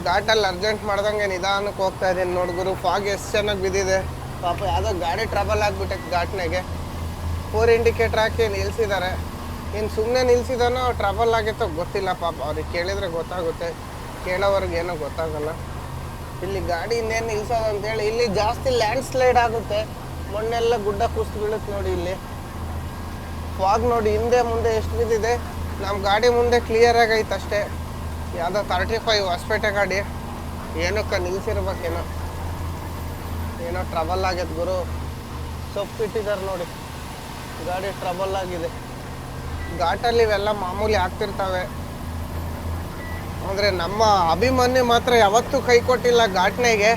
ಘಾಟಲ್ಲಿ ಅರ್ಜೆಂಟ್ ಮಾಡ್ದಂಗೆ ನಿಧಾನಕ್ಕೆ ಹೋಗ್ತಾ ಇದ್ದೀನಿ. ನೋಡಿ ಗುರು, ಫಾಗ್ ಎಷ್ಟು ಚೆನ್ನಾಗಿ ಬಿದ್ದಿದೆ. ಪಾಪ ಯಾವುದೋ ಗಾಡಿ ಟ್ರಬಲ್ ಆಗಿಬಿಟ್ಟೈತೆ ಘಾಟ್ನಾಗೆ. 4 ಇಂಡಿಕೇಟ್ರ್ ಹಾಕಿ ನಿಲ್ಸಿದ್ದಾರೆ. ಇನ್ನು ಸುಮ್ಮನೆ ನಿಲ್ಸಿದಾನೋ ಟ್ರಬಲ್ ಆಗಿತ್ತೋ ಗೊತ್ತಿಲ್ಲ. ಪಾಪ ಅವ್ರಿಗೆ ಕೇಳಿದರೆ ಗೊತ್ತಾಗುತ್ತೆ, ಕೇಳೋವ್ರಿಗೆ ಏನೋ ಗೊತ್ತಾಗಲ್ಲ. ಇಲ್ಲಿ ಗಾಡಿ ಇನ್ನೇನು ನಿಲ್ಸೋದು ಅಂತೇಳಿ. ಇಲ್ಲಿ ಜಾಸ್ತಿ ಲ್ಯಾಂಡ್ ಸ್ಲೈಡ್ ಆಗುತ್ತೆ, ಮಣ್ಣೆಲ್ಲ ಗುಡ್ಡ ಕುಸ್ತು ಬೀಳುತ್ತೆ ನೋಡಿ. ಇಲ್ಲಿ ಫಾಗ್ ನೋಡಿ ಹಿಂದೆ ಮುಂದೆ ಎಷ್ಟು ಬಿದ್ದಿದೆ. ನಮ್ಮ ಗಾಡಿ ಮುಂದೆ ಕ್ಲಿಯರ್ ಆಗೈತೆ ಅಷ್ಟೇ. ಯಾವುದೋ 35 ಹೊಸಪೇಟೆ ಗಾಡಿ ಏನಕ್ಕೆ ನಿಲ್ಸಿರ್ಬೇಕೇನೋ, ಏನೋ ಟ್ರಬಲ್ ಆಗೈತೆ ಗುರು. ಸೊಪ್ಪಿಟ್ಟಿದ್ದಾರೆ ನೋಡಿ, ಗಾಡಿ ಟ್ರಬಲ್ ಆಗಿದೆ. ಘಾಟಲ್ಲಿ ಇವೆಲ್ಲ ಮಾಮೂಲಿ ಆಗ್ತಿರ್ತವೆ. ಅಂದರೆ ನಮ್ಮ ಅಭಿಮನ್ಯು ಮಾತ್ರ ಯಾವತ್ತೂ ಕೈ ಕೊಟ್ಟಿಲ್ಲ ಘಾಟ್ನೆಗೆ.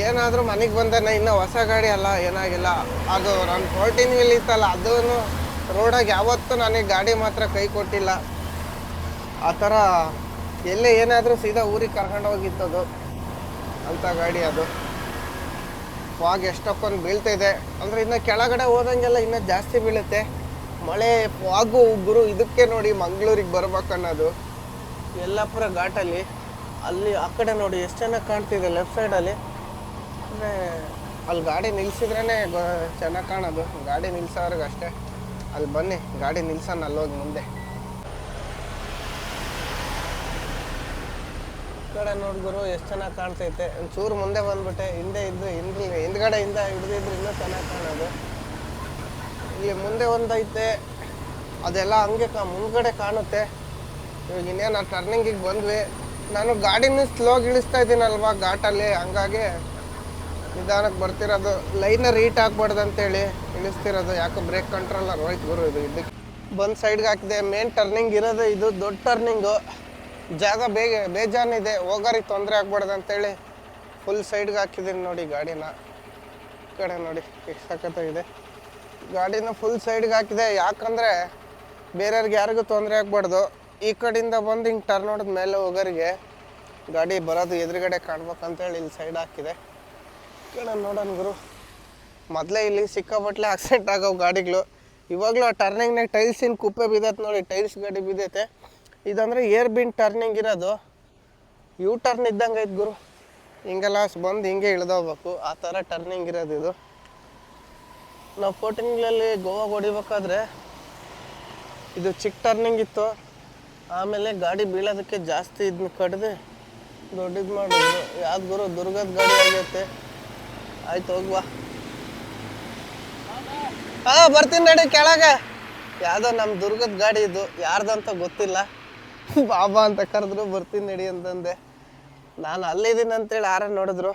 ಏನಾದರೂ ಮನೆಗೆ ಬಂದಾನೆ, ಇನ್ನೂ ಹೊಸ ಗಾಡಿ ಅಲ್ಲ, ಏನಾಗಿಲ್ಲ. ಅದು ನನ್ನ 14 ವೀಲ್ ಇತ್ತಲ್ಲ, ಅದೂ ರೋಡಾಗಿ ಯಾವತ್ತೂ ನನಗೆ ಗಾಡಿ ಮಾತ್ರ ಕೈ ಕೊಟ್ಟಿಲ್ಲ. ಆ ಥರ ಎಲ್ಲೇ ಏನಾದರೂ ಸೀದಾ ಊರಿಗೆ ಕರ್ಕೊಂಡು ಹೋಗಿತ್ತದು ಅಂಥ ಗಾಡಿ ಅದು. ಫಾಗ್ ಎಷ್ಟೊಕ್ಕೊಂದು ಬೀಳ್ತಿದೆ ಅಂದರೆ ಇನ್ನು ಕೆಳಗಡೆ ಹೋದಂಗೆಲ್ಲ ಇನ್ನೂ ಜಾಸ್ತಿ ಬೀಳುತ್ತೆ ಮಳೆ. ಫಾಗು ಗುರು, ಇದಕ್ಕೆ ನೋಡಿ ಮಂಗಳೂರಿಗೆ ಬರ್ಬೇಕನ್ನೋದು. ಯಲ್ಲಾಪುರ ಘಾಟಲ್ಲಿ ಅಲ್ಲಿ ಆ ಕಡೆ ನೋಡಿ ಎಷ್ಟು ಚೆನ್ನಾಗಿ ಕಾಣ್ತಿದೆ ಲೆಫ್ಟ್ ಸೈಡಲ್ಲಿ. ಅಂದರೆ ಅಲ್ಲಿ ಗಾಡಿ ನಿಲ್ಸಿದ್ರೇ ಚೆನ್ನಾಗಿ ಕಾಣೋದು. ಗಾಡಿ ನಿಲ್ಸೋರ್ಗೆ ಅಷ್ಟೇ. ಅಲ್ಲಿ ಬನ್ನಿ, ಗಾಡಿ ನಿಲ್ಸೋಣ ಅಲ್ಲೋಗಿ ಮುಂದೆ. ಈ ಕಡೆ ನೋಡಿ ಗುರು ಎಷ್ಟು ಚೆನ್ನಾಗಿ ಕಾಣ್ತೈತೆ. ಒಂಚೂರು ಮುಂದೆ ಬಂದ್ಬಿಟ್ಟೆ, ಹಿಂದೆ ಇದ್ದು ಹಿಂದ್ಗಡೆಯಿಂದ ಹಿಡಿದಿದ್ರು ಇನ್ನೂ ಚೆನ್ನಾಗಿ ಕಾಣೋದು. ಇಲ್ಲಿ ಮುಂದೆ ಒಂದೈತೆ, ಅದೆಲ್ಲ ಹಂಗೆ ಮುಂದ್ಗಡೆ ಕಾಣುತ್ತೆ. ಇವಾಗ ಇನ್ನೇನು ಟರ್ನಿಂಗಿಗೆ ಬಂದ್ವಿ. ನಾನು ಗಾಡಿನ ಸ್ಲೋಗಿ ಇಳಿಸ್ತಾ ಇದ್ದೀನಲ್ವಾ ಘಾಟಲ್ಲಿ, ಹಂಗಾಗಿ ನಿಧಾನಕ್ಕೆ ಬರ್ತಿರೋದು. ಲೈನರ್ ಹೀಟ್ ಆಗ್ಬಾರ್ದು ಅಂತೇಳಿ ಇಳಿಸ್ತಿರೋದು. ಯಾಕೆ ಬ್ರೇಕ್ ಕಂಟ್ರೋಲರ್ ಹೋಯ್ತು ಗುರು. ಇದು ಇದಕ್ಕೆ ಬಂದು ಸೈಡ್ಗೆ ಹಾಕಿದೆ. ಮೇನ್ ಟರ್ನಿಂಗ್ ಇರೋದು ಇದು, ದೊಡ್ಡ ಟರ್ನಿಂಗು. ಜಾಗ ಬೇಜಾನಿದೆ, ಹೋಗೋರಿಗೆ ತೊಂದರೆ ಆಗ್ಬಾರ್ದು ಅಂತೇಳಿ ಫುಲ್ ಸೈಡ್ಗೆ ಹಾಕಿದ್ದೀನಿ ನೋಡಿ ಗಾಡಿನ. ಈ ಕಡೆ ನೋಡಿ ಎಷ್ಟು ಸಖತ್ತಾಗಿದೆ. ಗಾಡಿನ ಫುಲ್ ಸೈಡ್ಗೆ ಹಾಕಿದೆ, ಯಾಕಂದರೆ ಬೇರೆಯವ್ರಿಗೆ ಯಾರಿಗೂ ತೊಂದರೆ ಆಗ್ಬಾರ್ದು. ಈ ಕಡೆಯಿಂದ ಬಂದು ಹಿಂಗೆ ಟರ್ನ್ ಹೊಡೆದ ಮೇಲೆ ಹೋಗೋರಿಗೆ ಗಾಡಿ ಬರೋದು ಎದುರುಗಡೆ ಕಾಣ್ಬೇಕಂತೇಳಿ ಇಲ್ಲಿ ಸೈಡ್ ಹಾಕಿದೆ. ಈ ಕಡೆ ನೋಡೋಣ ಗುರು. ಮೊದಲೇ ಇಲ್ಲಿ ಸಿಕ್ಕಾಪಟ್ಲೆ ಆಕ್ಸಿಡೆಂಟ್ ಆಗೋ ಗಾಡಿಗಳು. ಇವಾಗಲೂ ಆ ಟರ್ನಿಂಗ್ನಾಗ ಟೈಲ್ಸಿನ ಕುಪ್ಪೆ ಬಿದ್ದೈತೆ ನೋಡಿ, ಟೈಲ್ಸ್ ಗಾಡಿ ಬಿದ್ದೈತೆ. ಇದಂದರೆ ಏರ್ ಬಿನ್ ಟರ್ನಿಂಗ್ ಇರೋದು. ಯೂ ಟರ್ನ್ ಇದ್ದಂಗೆ ಐತೆ ಗುರು. ಹಿಂಗೆಲ್ಲ ಬಂದು ಹಿಂಗೆ ಇಳ್ದೋಗ್ಬೇಕು, ಆ ಥರ ಟರ್ನಿಂಗ್ ಇರೋದು ಇದು. ನಾವು 14 ವೀಲಲ್ಲಿ ಗೋವಾಗ ಹೊಡಿಬೇಕಾದ್ರೆ ಇದು ಚಿಕ್ಕ ಟರ್ನಿಂಗ್ ಇತ್ತು. ಆಮೇಲೆ ಗಾಡಿ ಬೀಳೋದಕ್ಕೆ ಜಾಸ್ತಿ ಇದನ್ನ ಕಡ್ದು ದೊಡ್ಡದು ಮಾಡಿದ್ರು. ಯಾವ್ದು ಗುರು, ದುರ್ಗದ ಗಾಡಿ ಆಗೈತೆ. ಆಯ್ತು ಹೋಗ್ವಾ. ಹಾಂ ಬರ್ತೀನಿ ನಡಿ ಕೆಳಗೆ. ಯಾವುದೋ ನಮ್ಮ ದುರ್ಗದ ಗಾಡಿ ಇದು, ಯಾರ್ದಂತ ಗೊತ್ತಿಲ್ಲ. ಬಾಬಾ ಅಂತ ಕರೆದ್ರು, ಬರ್ತೀನಿ ನಡಿ ಅಂತಂದೆ. ನಾನು ಅಲ್ಲಿದ್ದೀನಿ ಅಂತೇಳಿ ಯಾರ ನೋಡಿದ್ರು.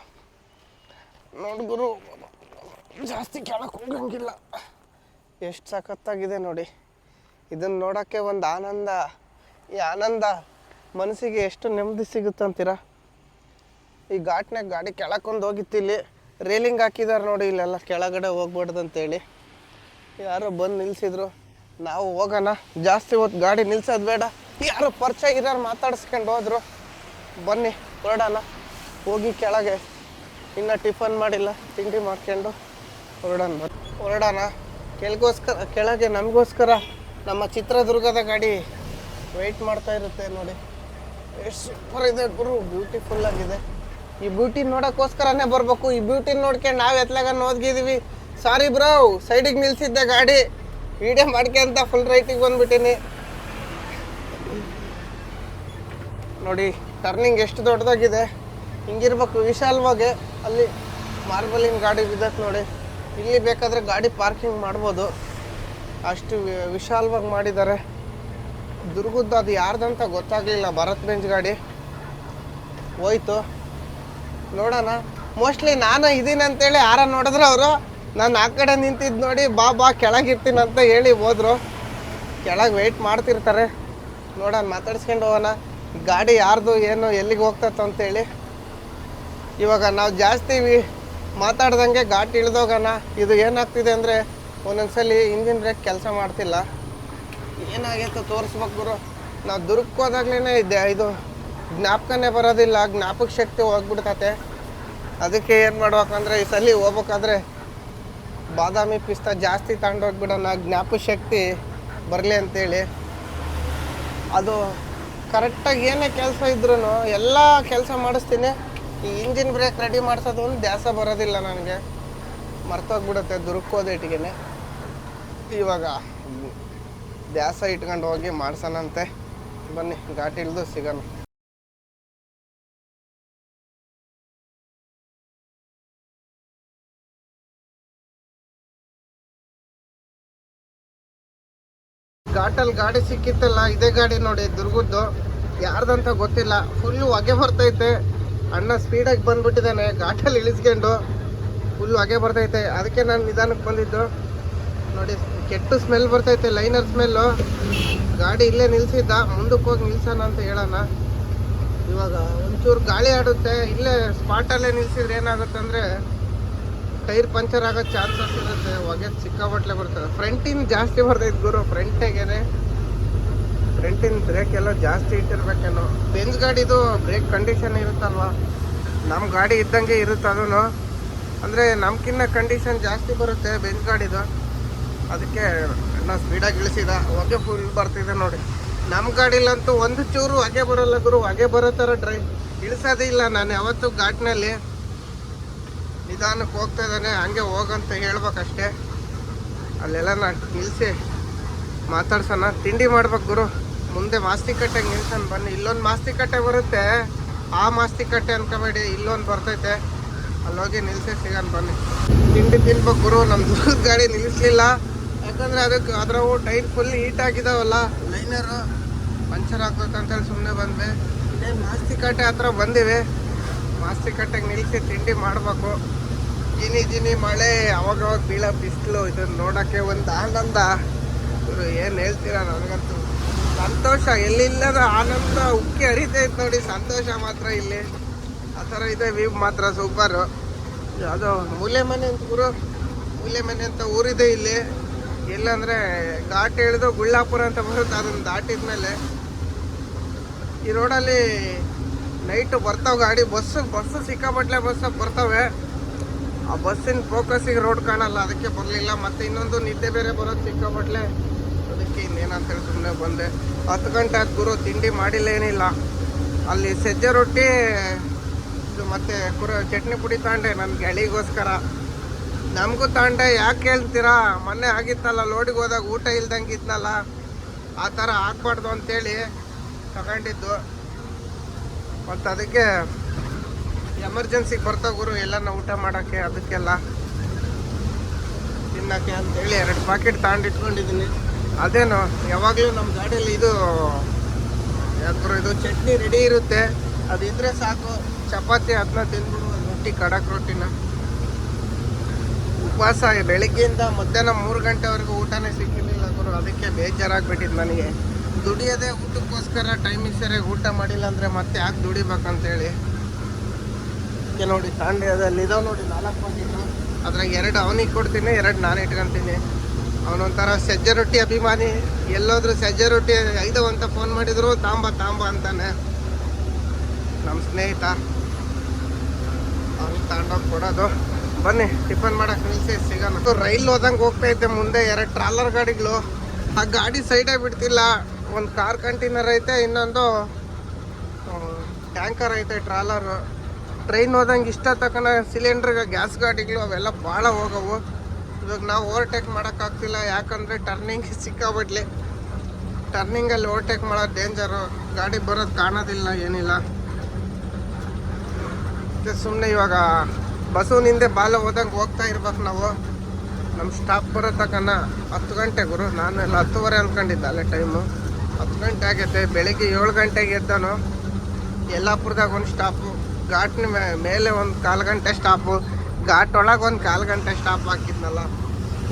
ನೋಡಿ ಗುರು, ಜಾಸ್ತಿ ಕೆಳಕ್ಕೆ ಹೋಗಂಗಿಲ್ಲ. ಎಷ್ಟು ಸಖತ್ತಾಗಿದೆ ನೋಡಿ. ಇದನ್ನು ನೋಡೋಕ್ಕೆ ಒಂದು ಆನಂದ. ಈ ಆನಂದ ಮನಸ್ಸಿಗೆ ಎಷ್ಟು ನೆಮ್ಮದಿ ಸಿಗುತ್ತಂತೀರ. ಈ ಘಾಟ್ನಾಗ ಗಾಡಿ ಕೆಳಕೊಂದು ಹೋಗಿತ್ತು. ಇಲ್ಲಿ ರೇಲಿಂಗ್ ಹಾಕಿದ್ದಾರೆ ನೋಡಿ, ಇಲ್ಲೆಲ್ಲ ಕೆಳಗಡೆ ಹೋಗ್ಬಾರ್ದು ಅಂತೇಳಿ. ಯಾರೋ ಬಂದು ನಿಲ್ಸಿದ್ರು. ನಾವು ಹೋಗೋಣ, ಜಾಸ್ತಿ ಹೊತ್ತು ಗಾಡಿ ನಿಲ್ಸೋದು ಬೇಡ. ಯಾರೋ ಪರಿಚಯ ಇರೋರು ಮಾತಾಡಿಸ್ಕೊಂಡು ಹೋದ್ರು. ಬನ್ನಿ ಹೊರಡೋಣ. ಹೋಗಿ ಕೆಳಗೆ ಇನ್ನೂ ಟಿಫನ್ ಮಾಡಿಲ್ಲ, ತಿಂಡಿ ಮಾಡ್ಕೊಂಡು ಹೊರಡೋಣ. ಕೆಳಗೆ ನಮಗೋಸ್ಕರ ನಮ್ಮ ಚಿತ್ರದುರ್ಗದ ಗಾಡಿ ವೆಯ್ಟ್ ಮಾಡ್ತಾ ಇರುತ್ತೆ ನೋಡಿ. ಎಷ್ಟು ಸೂಪರ್ ಇದೆ ಗುರು, ಬ್ಯೂಟಿಫುಲ್ ಆಗಿದೆ. ಈ ಬ್ಯೂಟಿ ನೋಡೋಕ್ಕೋಸ್ಕರನೇ ಬರಬೇಕು. ಈ ಬ್ಯೂಟಿ ನೋಡ್ಕೊಂಡು ನಾವು ಎತ್ಲಾಗ ಓದ್ಗಿದ್ದೀವಿ. ಸಾರಿ ಬ್ರೋ, ಸೈಡಿಗೆ ನಿಲ್ಸಿದ್ದೆ ಗಾಡಿ, ವಿಡಿಯೋ ಮಾಡ್ಕೊಂತ ಫುಲ್ ರೈಟಿಗೆ ಬಂದ್ಬಿಟ್ಟಿನಿ ನೋಡಿ. ಟರ್ನಿಂಗ್ ಎಷ್ಟು ದೊಡ್ಡದಾಗಿದೆ, ಹಿಂಗಿರ್ಬೇಕು ವಿಶಾಲವಾಗಿ. ಅಲ್ಲಿ ಮಾರ್ಬಲಿನ ಗಾಡಿ ಬಿದ್ದೈತೆ ನೋಡಿ. ಇಲ್ಲಿ ಬೇಕಾದರೆ ಗಾಡಿ ಪಾರ್ಕಿಂಗ್ ಮಾಡ್ಬೋದು, ಅಷ್ಟು ವಿಶಾಲವಾಗಿ ಮಾಡಿದ್ದಾರೆ. ದುರ್ಗದ್ದು ಅದು ಯಾರ್ದಂತ ಗೊತ್ತಾಗಲಿಲ್ಲ. ಭರತ್ ಬೆಂಚ್ ಗಾಡಿ ಹೋಯ್ತು. ನೋಡೋಣ. ಮೋಸ್ಟ್ಲಿ ನಾನು ಇದೀನಿ ಅಂತೇಳಿ ಯಾರ ನೋಡಿದ್ರು ಅವರು, ನಾನು ಆ ಕಡೆ ನಿಂತಿದ್ದು ನೋಡಿ ಬಾ ಕೆಳಗಿರ್ತೀನಿ ಅಂತ ಹೇಳಿ ಹೋದ್ರು. ಕೆಳಗೆ ವೆಯ್ಟ್ ಮಾಡ್ತಿರ್ತಾರೆ. ನೋಡೋಣ, ಮಾತಾಡ್ಸ್ಕೊಂಡು ಹೋಗೋಣ. ಗಾಡಿ ಯಾರ್ದು ಏನು ಎಲ್ಲಿಗೆ ಹೋಗ್ತತ್ತು ಅಂತೇಳಿ. ಇವಾಗ ನಾವು ಜಾಸ್ತಿ ಮಾತಾಡ್ದಂಗೆ ಘಾಟ್ ಇಳ್ದೋಗೋಣ. ಇದು ಏನಾಗ್ತಿದೆ ಅಂದರೆ ಒಂದೊಂದ್ಸಲಿ ಇಂಜಿನ್ ಬ್ರೇಕ್ ಕೆಲಸ ಮಾಡ್ತಿಲ್ಲ. ಏನಾಗೈತೆ ತೋರಿಸ್ಬೇಕು ಗುರು. ನಾವು ದುರ್ಗಕ್ಕೆ ಹೋದಾಗ್ಲೇ ಇದು ಜ್ಞಾಪಕನೇ ಬರೋದಿಲ್ಲ, ಜ್ಞಾಪಕ ಶಕ್ತಿ ಹೋಗ್ಬಿಡ್ತತೆ. ಅದಕ್ಕೆ ಏನು ಮಾಡ್ಬೇಕಂದ್ರೆ ಈ ಸಲ ಹೋಗ್ಬೇಕಾದ್ರೆ ಬಾದಾಮಿ ಪಿಸ್ತಾ ಜಾಸ್ತಿ ತಗೊಂಡೋಗ್ಬಿಡೋಣ, ಜ್ಞಾಪಕ ಶಕ್ತಿ ಬರಲಿ ಅಂತೇಳಿ. ಅದು ಕರೆಕ್ಟಾಗಿ ಏನೇ ಕೆಲಸ ಇದ್ರೂ ಎಲ್ಲ ಕೆಲಸ ಮಾಡಿಸ್ತೀನಿ. ಈ ಇಂಜಿನ್ ಬ್ರೇಕ್ ರೆಡಿ ಮಾಡಿಸೋದು ಒಂದು ದ್ಯಾಸ ಬರೋದಿಲ್ಲ ನನಗೆ, ಮರ್ತೋಗ್ಬಿಡುತ್ತೆ ದುರ್ಗಕ್ಕೆ ಹೋದೇಟಿಗೆ. ಇವಾಗ ದ್ಯಾಸ ಇಟ್ಕೊಂಡು ಹೋಗಿ ಮಾಡ್ಸೋಣಂತೆ. ಬನ್ನಿ ಘಾಟ್ ಇಳಿದು ಸಿಗೋಣ. ಘಾಟಲ್ಲಿ ಗಾಡಿ ಸಿಕ್ಕಿತ್ತಲ್ಲ, ಇದೇ ಗಾಡಿ ನೋಡಿ ದುರ್ಗದ್ದು, ಯಾರ್ದಂತ ಗೊತ್ತಿಲ್ಲ. ಫುಲ್ಲು ಹೊಗೆ ಬರ್ತೈತೆ. ಅಣ್ಣ ಸ್ಪೀಡಾಗಿ ಬಂದ್ಬಿಟ್ಟಿದ್ದಾನೆ, ಘಾಟಲ್ಲಿ ಇಳಿಸ್ಕೊಂಡು ಫುಲ್ ಹೊಗೆ ಬರ್ತೈತೆ. ಅದಕ್ಕೆ ನಾನು ನಿಧಾನಕ್ಕೆ ಬಂದಿದ್ದು. ನೋಡಿ ಕೆಟ್ಟು ಸ್ಮೆಲ್ ಬರ್ತೈತೆ, ಲೈನರ್ ಸ್ಮೆಲ್ಲು. ಗಾಡಿ ಇಲ್ಲೇ ನಿಲ್ಸಿದ್ದ, ಮುಂದಕ್ಕೆ ಹೋಗಿ ನಿಲ್ಸೋಣ ಅಂತ ಹೇಳೋಣ. ಇವಾಗ ಒಂಚೂರು ಗಾಳಿ ಆಡುತ್ತೆ. ಇಲ್ಲೇ ಸ್ಪಾಟಲ್ಲೇ ನಿಲ್ಸಿದ್ರೆ ಏನಾಗುತ್ತೆ ಅಂದರೆ ಟೈರ್ ಪಂಚರ್ ಆಗೋ ಚಾನ್ಸಸ್ ಇರುತ್ತೆ. ಹೊಗೆ ಸಿಕ್ಕಾಬಟ್ಲೆ ಬರ್ತದೆ. ಫ್ರಂಟಿನ ಜಾಸ್ತಿ ಬರ್ತೈತೆ ಗುರು, ಫ್ರಂಟಿಗೆ ಫ್ರಂಟಿನ ಬ್ರೇಕ್ ಎಲ್ಲ ಜಾಸ್ತಿ ಇಟ್ಟಿರ್ಬೇಕೇನೋ. ಬೆಂಜ್ ಗಾಡಿದು ಬ್ರೇಕ್ ಕಂಡೀಷನ್ ಇರುತ್ತಲ್ವ, ನಮ್ಮ ಗಾಡಿ ಇದ್ದಂಗೆ ಇರುತ್ತೆ. ಅದೂ ಅಂದರೆ ನಮ್ಗಿನ್ನ ಕಂಡೀಷನ್ ಜಾಸ್ತಿ ಬರುತ್ತೆ ಬೆಂಜ್ ಗಾಡಿದು. ಅದಕ್ಕೆ ನಾವು ಸ್ಪೀಡಾಗಿ ಇಳಿಸಿದ. ಹೊಗೆ ಫುಲ್ ಬರ್ತಿದೆ ನೋಡಿ. ನಮ್ಮ ಗಾಡಿಲಂತೂ ಒಂದು ಚೂರು ಹೊಗೆ ಬರೋಲ್ಲ ಗುರು. ಹೊಗೆ ಬರೋ ಥರ ಇಳಿಸೋದೇ ಇಲ್ಲ. ನಾನು ಯಾವತ್ತೂ ಘಾಟ್ನಲ್ಲಿ ನಿಧಾನಕ್ಕೆ ಹೋಗ್ತಾ ಇದ್ದಾನೆ, ಹಂಗೆ ಹೋಗಂತ ಹೇಳ್ಬೇಕಷ್ಟೇ. ಅಲ್ಲೆಲ್ಲ ನಾನು ನಿಲ್ಲಿಸಿ ಮಾತಾಡ್ಸೋಣ. ತಿಂಡಿ ಮಾಡ್ಬೇಕು ಗುರು. ಮುಂದೆ ಮಾಸ್ತಿಕಟ್ಟೆಗೆ ನಿಲ್ಸೋಣ ಬನ್ನಿ. ಇಲ್ಲೊಂದು ಮಾಸ್ತಿಕಟ್ಟೆ ಬರುತ್ತೆ, ಆ ಮಾಸ್ತಿಕಟ್ಟೆ ಅನ್ಕೋಬೇಡಿ, ಇಲ್ಲೊಂದು ಬರ್ತೈತೆ. ಅಲ್ಲೋಗಿ ನಿಲ್ಸೇ ಸಿಗೋಣ ಬನ್ನಿ. ತಿಂಡಿ ತಿನ್ಬೇಕು ಗುರು. ನಮ್ಮ ದುರ್ಗದ ಗಾಡಿ ನಿಲ್ಲಿಸ್ಲಿಲ್ಲ, ಯಾಕಂದರೆ ಅದಕ್ಕೆ ಅದ್ರವು ಟೈರ್ ಫುಲ್ ಹೀಟ್ ಆಗಿದಾವಲ್ಲ, ಲೈನರು ಪಂಚರ್ ಹಾಕ್ಬೇಕಂತೇಳಿ ಸುಮ್ಮನೆ ಬಂದ್ವಿ. ಇನ್ನೇನು ಮಾಸ್ತಿಕಟ್ಟೆ ಹತ್ರ ಬಂದಿವಿ. ಮಾಸ್ತಿಕಟ್ಟೆಗೆ ನಿಲ್ಲಿಸಿ ತಿಂಡಿ ಮಾಡಬೇಕು. ಜಿನಿ ಮಳೆ, ಅವಾಗವಾಗ ಬೀಳೋ ಬಿಸಿಲು, ಇದನ್ನು ನೋಡೋಕ್ಕೆ ಒಂದು ಆನಂದ ಇವರು. ಏನು ಹೇಳ್ತೀರಾ, ನನಗಂತೂ ಸಂತೋಷ ಎಲ್ಲಿಲ್ಲದ ಆನಂದ ಉಕ್ಕಿ ಹರಿತೈತೆ ನೋಡಿ. ಸಂತೋಷ ಮಾತ್ರ ಇಲ್ಲಿ ಆ ಥರ ಇದೆ. ವ್ಯೂ ಮಾತ್ರ ಸೂಪರು. ಯಾವುದೋ ಮೂಲೆ ಮನೆ ಅಂತ ಗುರು, ಮೂಲೆ ಮನೆ ಅಂತ ಊರಿದೆ ಇಲ್ಲಿ. ಎಲ್ಲಂದರೆ ಘಾಟ್ ಇಳಿದು ಗುಳ್ಳಾಪುರ ಅಂತ ಬರುತ್ತೆ. ಅದನ್ನು ದಾಟಿದ್ಮೇಲೆ ಈ ರೋಡಲ್ಲಿ ನೈಟು ಬರ್ತಾವೆ ಗಾಡಿ, ಬಸ್ಸು ಸಿಕ್ಕಾಪಟ್ಲೆ ಬಸ್ಸು ಬರ್ತವೆ. ಆ ಬಸ್ಸಿನ ಫೋಕಸ್ಸಿಗೆ ರೋಡ್ ಕಾಣಲ್ಲ, ಅದಕ್ಕೆ ಬರಲಿಲ್ಲ. ಮತ್ತು ಇನ್ನೊಂದು ನಿದ್ದೆ ಬೇರೆ ಬರೋದು ಸಿಕ್ಕಾಪಟ್ಲೆ, ಅದಕ್ಕೆ ಇನ್ನೇನಂತೇಳಿ ಸುಮ್ಮನೆ ಬಂದೆ. 10 ಗಂಟೆ ಆದ ಗುರು, ತಿಂಡಿ ಮಾಡಿಲ್ಲ ಏನಿಲ್ಲ. ಅಲ್ಲಿ ಸಜ್ಜೆ ರೊಟ್ಟಿ ಇದು ಮತ್ತು ಚಟ್ನಿ ಪುಡಿ ತಗೊಂಡೆ ನನ್ನ ಗೆಳಿಗೋಸ್ಕರ. ನಮಗೂ ತಗೊಂಡೆ. ಯಾಕೆ ಹೇಳ್ತೀರಾ, ಮೊನ್ನೆ ಆಗಿತ್ತಲ್ಲ ಲೋಡಿಗೆ ಹೋದಾಗ ಊಟ ಇಲ್ದಂಗೆ ಇದ್ನಲ್ಲ, ಆ ಥರ ಆಗಬಾರ್ದು ಅಂತೇಳಿ ತಗೊಂಡಿದ್ದು. ಮತ್ತು ಅದಕ್ಕೆ ಎಮರ್ಜೆನ್ಸಿಗೆ ಬರ್ತಾವೆ ಗುರು ಎಲ್ಲನ ಊಟ ಮಾಡೋಕ್ಕೆ, ಅದಕ್ಕೆಲ್ಲ ತಿನ್ನೋಕ್ಕೆ ಅಂತೇಳಿ 2 ಪ್ಯಾಕೆಟ್ ತಗೊಂಡಿಟ್ಕೊಂಡಿದ್ದೀನಿ. ಅದೇನು ಯಾವಾಗಲೂ ನಮ್ಮ ಗಾಡಿಯಲ್ಲಿ ಇದು ಯಾಕಂದ್ರೆ ಇದು ಚಟ್ನಿ ರೆಡಿ ಇರುತ್ತೆ, ಅದಿದ್ರೆ ಸಾಕು. ಚಪಾತಿ ಅದನ್ನ ತಿಂದ್ಬಿಡು, ರೊಟ್ಟಿ ಖಡಕ್ ರೊಟ್ಟಿನ. ಉಪವಾಸ ಬೆಳಗ್ಗೆಯಿಂದ ಮಧ್ಯಾಹ್ನ 3 ಗಂಟೆವರೆಗೂ ಊಟನೇ ಸಿಕ್ಕಿರಲಿಲ್ಲ ಗುರು. ಅದಕ್ಕೆ ಬೇಜಾರಾಗ್ಬಿಟ್ಟಿದ್ದು ನನಗೆ. ದುಡಿಯೋದೇ ಊಟಕ್ಕೋಸ್ಕರ, ಟೈಮಿಗೆ ಸರಿಯಾಗಿ ಊಟ ಮಾಡಿಲ್ಲ ಅಂದರೆ ಮತ್ತೆ ಯಾಕೆ ದುಡಿಬೇಕಂತೇಳಿ ಅದಕ್ಕೆ ನೋಡಿ ತಾಂಡ್ಯದಲ್ಲಿ ಇದಾವೆ ನೋಡಿ 4 ಪ್ಯಾಕೆಟು. ಅದ್ರಾಗ 2 ಅವನಿಗೆ ಕೊಡ್ತೀನಿ, 2 ನಾನು ಇಟ್ಕೊತೀನಿ. ಅವನೊಂಥರ ಸಜ್ಜೆ ರೊಟ್ಟಿ ಅಭಿಮಾನಿ. ಎಲ್ಲೋದ್ರೂ ಸಜ್ಜೆ ರೊಟ್ಟಿ 5 ಅಂತ ಫೋನ್ ಮಾಡಿದ್ರು ತಾಂಬ ಅಂತಾನೆ ನಮ್ಮ ಸ್ನೇಹಿತ. ಅವ್ನು ತಗೊಂಡೋಗಿ ಕೊಡೋದು. ಬನ್ನಿ ಟಿಫನ್ ಮಾಡೋಕೆ ನಿಲ್ಸಿ ಸಿಗೋಣ. ರೈಲ್ ಹೋದಂಗೆ ಹೋಗ್ತೈತೆ ಮುಂದೆ 2 ಟ್ರಾಲರ್ ಗಾಡಿಗಳು. ಆ ಗಾಡಿ ಸೈಡೇ ಬಿಡ್ತಿಲ್ಲ. ಒಂದು ಕಾರ್ ಕಂಟೈನರ್ ಐತೆ, ಇನ್ನೊಂದು ಟ್ಯಾಂಕರ್ ಐತೆ ಟ್ರಾಲರು. ಟ್ರೈನ್ ಹೋದಂಗೆ ಇಷ್ಟ ತಕ್ಕನ ಸಿಲಿಂಡ್ರಿಗೆ ಗ್ಯಾಸ್ ಗಾಡಿಗಳು ಅವೆಲ್ಲ ಭಾಳ ಹೋಗವು. ಇವಾಗ ನಾವು ಓವರ್ಟೇಕ್ ಮಾಡೋಕ್ಕಾಗ್ತಿಲ್ಲ, ಯಾಕಂದರೆ ಟರ್ನಿಂಗ್ ಸಿಕ್ಕಾಬಿಡ್ಲಿ. ಟರ್ನಿಂಗಲ್ಲಿ ಓವರ್ಟೇಕ್ ಮಾಡೋದು ಡೇಂಜರು. ಗಾಡಿ ಬರೋದು ಕಾಣೋದಿಲ್ಲ, ಏನಿಲ್ಲ. ಮತ್ತು ಸುಮ್ಮನೆ ಇವಾಗ ಬಸ್ಸಿನಿಂದೆ ಬಾಲ ಹೋದಂಗೆ ಹೋಗ್ತಾ ಇರ್ಬೇಕು ನಾವು. ನಮ್ಮ ಸ್ಟಾಪ್ ಬರೋ ತಕ್ಕನ 10 ಗಂಟೆ ಗುರು. ನಾನು ಎಲ್ಲ 10:30 ಅಂದ್ಕೊಂಡಿದ್ದೆ ಅಲ್ಲೇ ಟೈಮು. 10 ಗಂಟೆ ಆಗೈತೆ. ಬೆಳಿಗ್ಗೆ 7 ಗಂಟೆಗೆ ಎದ್ದನು. ಯಲ್ಲಾಪುರದಾಗ ಒಂದು ಸ್ಟಾಪು, ಘಾಟ್ನ ಮೇಲೆ ಒಂದು 1/4 ಗಂಟೆ ಸ್ಟಾಪು, ಘಾಟ್ ಒಳಗೆ ಒಂದು 1/4 ಗಂಟೆ ಸ್ಟಾಪ್ ಹಾಕಿದ್ನಲ್ಲ.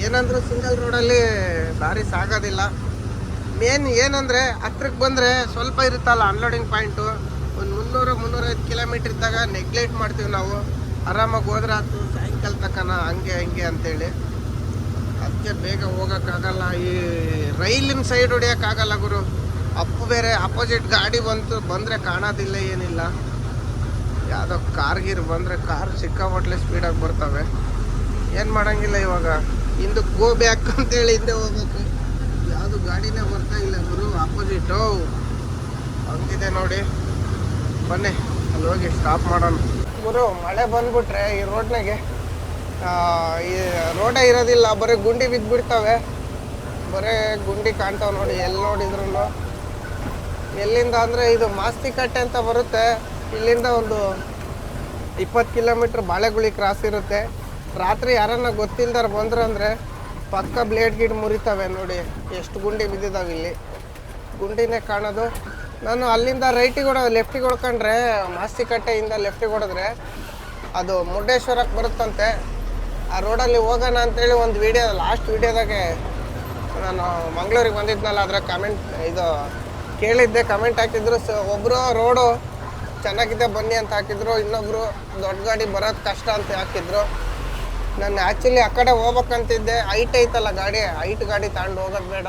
ಏನಂದ್ರೆ ಸಿಂಗಲ್ ರೋಡಲ್ಲಿ ದಾರಿ ಸಾಗೋದಿಲ್ಲ. ಮೇನ್ ಏನಂದರೆ ಹತ್ರಕ್ಕೆ ಬಂದರೆ ಸ್ವಲ್ಪ ಇರುತ್ತಲ್ಲ ಅನ್ಲೋಡಿಂಗ್ ಪಾಯಿಂಟು. ಒಂದು 300-305 ಕಿಲೋಮೀಟ್ರ್ ಇದ್ದಾಗ ನೆಗ್ಲೆಕ್ಟ್ ಮಾಡ್ತೀವಿ ನಾವು. ಆರಾಮಾಗಿ ಹೋದ್ರೆ ಆಯ್ತು, ಸಾಯಂಕಾಲ ತಕ್ಕನ ಹಂಗೆ ಅಂತೇಳಿ. ಅದಕ್ಕೆ ಬೇಗ ಹೋಗೋಕ್ಕಾಗಲ್ಲ. ಈ ರೈಲಿನ ಸೈಡ್ ಹೊಡಿಯೋಕ್ಕಾಗಲ್ಲ ಗುರು. ಅಪ್ಪು ಬೇರೆ ಅಪೋಸಿಟ್ ಗಾಡಿ ಬಂದರೆ ಕಾಣೋದಿಲ್ಲ, ಏನಿಲ್ಲ. ಯಾವುದೋ ಕಾರ್ಗಿರ್ ಬಂದರೆ ಕಾರ್ ಸಿಕ್ಕಾಪಟ್ಲೆ ಸ್ಪೀಡಾಗಿ ಬರ್ತವೆ. ಏನು ಮಾಡೋಂಗಿಲ್ಲ. ಇವಾಗ ಹಿಂದಕ್ಕೆ ಗೋ ಬ್ಯಾಕ್ ಅಂತೇಳಿ ಹಿಂದೆ ಹೋಗ್ಬೇಕು. ಯಾವುದು ಗಾಡಿನೇ ಬರ್ತಾ ಇಲ್ಲ ಗುರು, ಅಪೋಸಿಟು ಹಂಗಿದೆ ನೋಡಿ. ಬನ್ನಿ ಅಲ್ಲಿ ಹೋಗಿ ಸ್ಟಾಪ್ ಮಾಡೋಣ ಗುರು. ಮಳೆ ಬಂದ್ಬಿಟ್ರೆ ಈ ರೋಡ್ನಾಗೆ ಈ ರೋಡೇ ಇರೋದಿಲ್ಲ, ಬರೀ ಗುಂಡಿ ಬಿದ್ದುಬಿಡ್ತವೆ. ಬರೀ ಗುಂಡಿ ಕಾಣ್ತಾವೆ ನೋಡಿ, ಎಲ್ಲಿ ನೋಡಿದ್ರು. ಎಲ್ಲಿಂದ ಅಂದರೆ ಇದು ಮಾಸ್ತಿಕಟ್ಟೆ ಅಂತ ಬರುತ್ತೆ. ಇಲ್ಲಿಂದ ಒಂದು 20 ಕಿಲೋಮೀಟ್ರ್ ಬಾಳೆಗುಳಿ ಕ್ರಾಸ್ ಇರುತ್ತೆ. ರಾತ್ರಿ ಯಾರನ್ನ ಗೊತ್ತಿಲ್ದಾರ ಬಂದ್ರು ಅಂದರೆ ಪಕ್ಕ ಬ್ಲೇಡ್ ಗಿಡ್ ಮುರಿತವೆ ನೋಡಿ, ಎಷ್ಟು ಗುಂಡಿ ಬಿದ್ದಿದ್ದಾವೆ ಇಲ್ಲಿ. ಗುಂಡಿನೇ ಕಾಣೋದು. ನಾನು ಅಲ್ಲಿಂದ ರೈಟಿಗೆ ಲೆಫ್ಟಿಗೆ ಹೊಡ್ಕೊಂಡ್ರೆ, ಮಾಸ್ತಿಕಟ್ಟೆಯಿಂದ ಲೆಫ್ಟಿಗೆ ಹೊಡೆದ್ರೆ ಅದು ಮುರುಡೇಶ್ವರಕ್ಕೆ ಬರುತ್ತಂತೆ. ಆ ರೋಡಲ್ಲಿ ಹೋಗೋಣ ಅಂತೇಳಿ ಒಂದು ವೀಡಿಯೋ, ಲಾಸ್ಟ್ ವೀಡಿಯೋದಾಗೆ ನಾನು ಮಂಗಳೂರಿಗೆ ಬಂದಿದ್ನಲ್ಲ, ಅದರ ಇದು ಕೇಳಿದ್ದೆ, ಕಮೆಂಟ್ ಹಾಕಿದ್ರು. ಒಬ್ಬರು ರೋಡು ಚೆನ್ನಾಗಿದೆ ಬನ್ನಿ ಅಂತ ಹಾಕಿದ್ರು, ಇನ್ನೊಬ್ಬರು ದೊಡ್ಡ ಗಾಡಿ ಬರೋದು ಕಷ್ಟ ಅಂತ ಹಾಕಿದ್ರು. ನಾನು ಆ್ಯಕ್ಚುಲಿ ಆ ಕಡೆ ಹೋಗ್ಬೇಕಂತಿದ್ದೆ, ಹೈಟ್ ಐತಲ್ಲ ಗಾಡಿ, ಹೈಟ್ ಗಾಡಿ ತಗೊಂಡು ಹೋಗೋದು ಬೇಡ.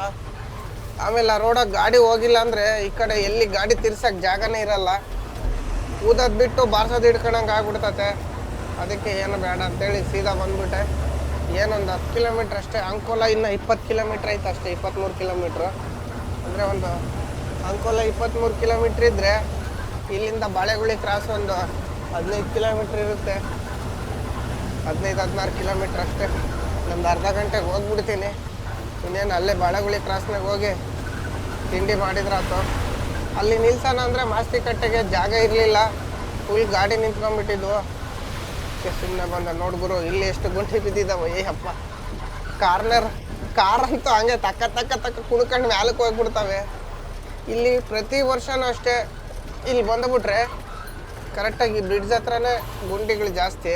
ಆಮೇಲೆ ಆ ರೋಡಾಗ ಗಾಡಿ ಹೋಗಿಲ್ಲ ಅಂದರೆ ಈ ಕಡೆ ಎಲ್ಲಿ ಗಾಡಿ ತಿರ್ಸೋಕ್ಕೆ ಜಾಗನೇ ಇರಲ್ಲ. ಊದೋದು ಬಿಟ್ಟು ಬಾರ್ಸೋದು ಹಿಡ್ಕೊಳಂಗೆ ಆಗ್ಬಿಡ್ತತೆ. ಅದಕ್ಕೆ ಏನು ಬೇಡ ಅಂತೇಳಿ ಸೀದಾ ಬಂದ್ಬಿಟ್ಟೆ. ಏನೊಂದು 10 ಕಿಲೋಮೀಟ್ರ್ ಅಷ್ಟೇ. ಅಂಕೋಲ ಇನ್ನು 20 ಕಿಲೋಮೀಟ್ರ್ ಐತೆ ಅಷ್ಟೇ, 23 ಕಿಲೋಮೀಟ್ರು. ಅಂದರೆ ಒಂದು ಅಂಕೋಲ 23 ಕಿಲೋಮೀಟ್ರ್ ಇದ್ದರೆ ಇಲ್ಲಿಂದ ಬಾಳೆಗುಳಿ ಕ್ರಾಸ್ ಒಂದು 15 ಕಿಲೋಮೀಟ್ರ್ ಇರುತ್ತೆ. 15-16 ಕಿಲೋಮೀಟ್ರ್ ಅಷ್ಟೇ. ಒಂದು ಅರ್ಧ ಗಂಟೆಗೆ ಹೋಗ್ಬಿಡ್ತೀನಿ. ಇನ್ನೇನು ಅಲ್ಲೇ ಬಾಳೆಗುಳಿ ಕ್ರಾಸ್ನಾಗ ಹೋಗಿ ತಿಂಡಿ ಮಾಡಿದ್ರಾತು. ಅಲ್ಲಿ ನಿಲ್ಸೋಣ ಅಂದರೆ ಮಾಸ್ತಿಕಟ್ಟೆಗೆ ಜಾಗ ಇರಲಿಲ್ಲ, ಫುಲ್ ಗಾಡಿ ನಿಂತ್ಕೊಂಡ್ಬಿಟ್ಟಿದ್ವು. ಸುಮ್ಮನೆ ಬಂದ ನೋಡ್ಗುರು, ಇಲ್ಲಿ ಎಷ್ಟು ಗುಂಡಿ ಬಿದ್ದಿದ್ದಾವೆ. ಅಪ್ಪ, ಕಾರಂತೂ ಹಂಗೆ ತಕ್ಕ ಕುಣ್ಕೊಂಡು ಮ್ಯಾಲಕ್ಕೆ ಹೋಗ್ಬಿಡ್ತವೆ. ಇಲ್ಲಿ ಪ್ರತಿ ವರ್ಷವೂ ಅಷ್ಟೇ, ಇಲ್ಲಿ ಬಂದುಬಿಟ್ರೆ ಕರೆಕ್ಟಾಗಿ ಬ್ರಿಡ್ಜ್ ಹತ್ರನೇ ಗುಂಡಿಗಳು ಜಾಸ್ತಿ.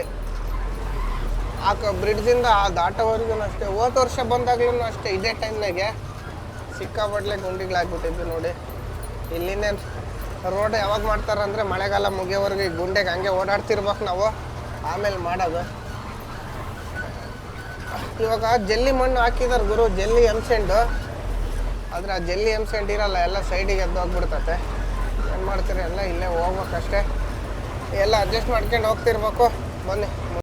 ಆ ಬ್ರಿಡ್ಜಿಂದ ಆ ದಾಟೋವರೆಗೂ ಅಷ್ಟೇ. ಹೋದ ವರ್ಷ ಬಂದಾಗ್ಲೂ ಅಷ್ಟೇ ಇದೇ ಟೈಮ್ನಾಗೆ ಸಿಕ್ಕಾಪಟ್ಲೆ ಗುಂಡಿಗಳಾಗ್ಬಿಟ್ಟಿದ್ವಿ ನೋಡಿ. ಇಲ್ಲಿನೇನು ರೋಡ್ ಯಾವಾಗ ಮಾಡ್ತಾರಂದರೆ ಮಳೆಗಾಲ ಮುಗಿಯೋವರೆಗೂ ಈ ಗುಂಡೆಗೆ ಹಂಗೆ ಓಡಾಡ್ತಿರ್ಬೇಕು ನಾವು, ಆಮೇಲೆ ಮಾಡೋದು. ಇವಾಗ ಜಲ್ಲಿ ಮಣ್ಣು ಹಾಕಿದಾರೆ ಗುರು, ಜಲ್ಲಿ ಎಮ್ಸೆಂಡು. ಆದರೆ ಆ ಜಲ್ಲಿ ಎಮ್ಸೆಂಡ್ ಇರಲ್ಲ, ಎಲ್ಲ ಸೈಡಿಗೆ ಎದ್ದು ಹೋಗ್ಬಿಡ್ತತೆ. ಏನು ಮಾಡ್ತೀರಿ, ಎಲ್ಲ ಇಲ್ಲೇ ಹೋಗ್ಬೇಕಷ್ಟೇ. ಎಲ್ಲ ಅಡ್ಜಸ್ಟ್ ಮಾಡ್ಕೊಂಡು ಹೋಗ್ತಿರ್ಬೇಕು. ಬನ್ನಿ.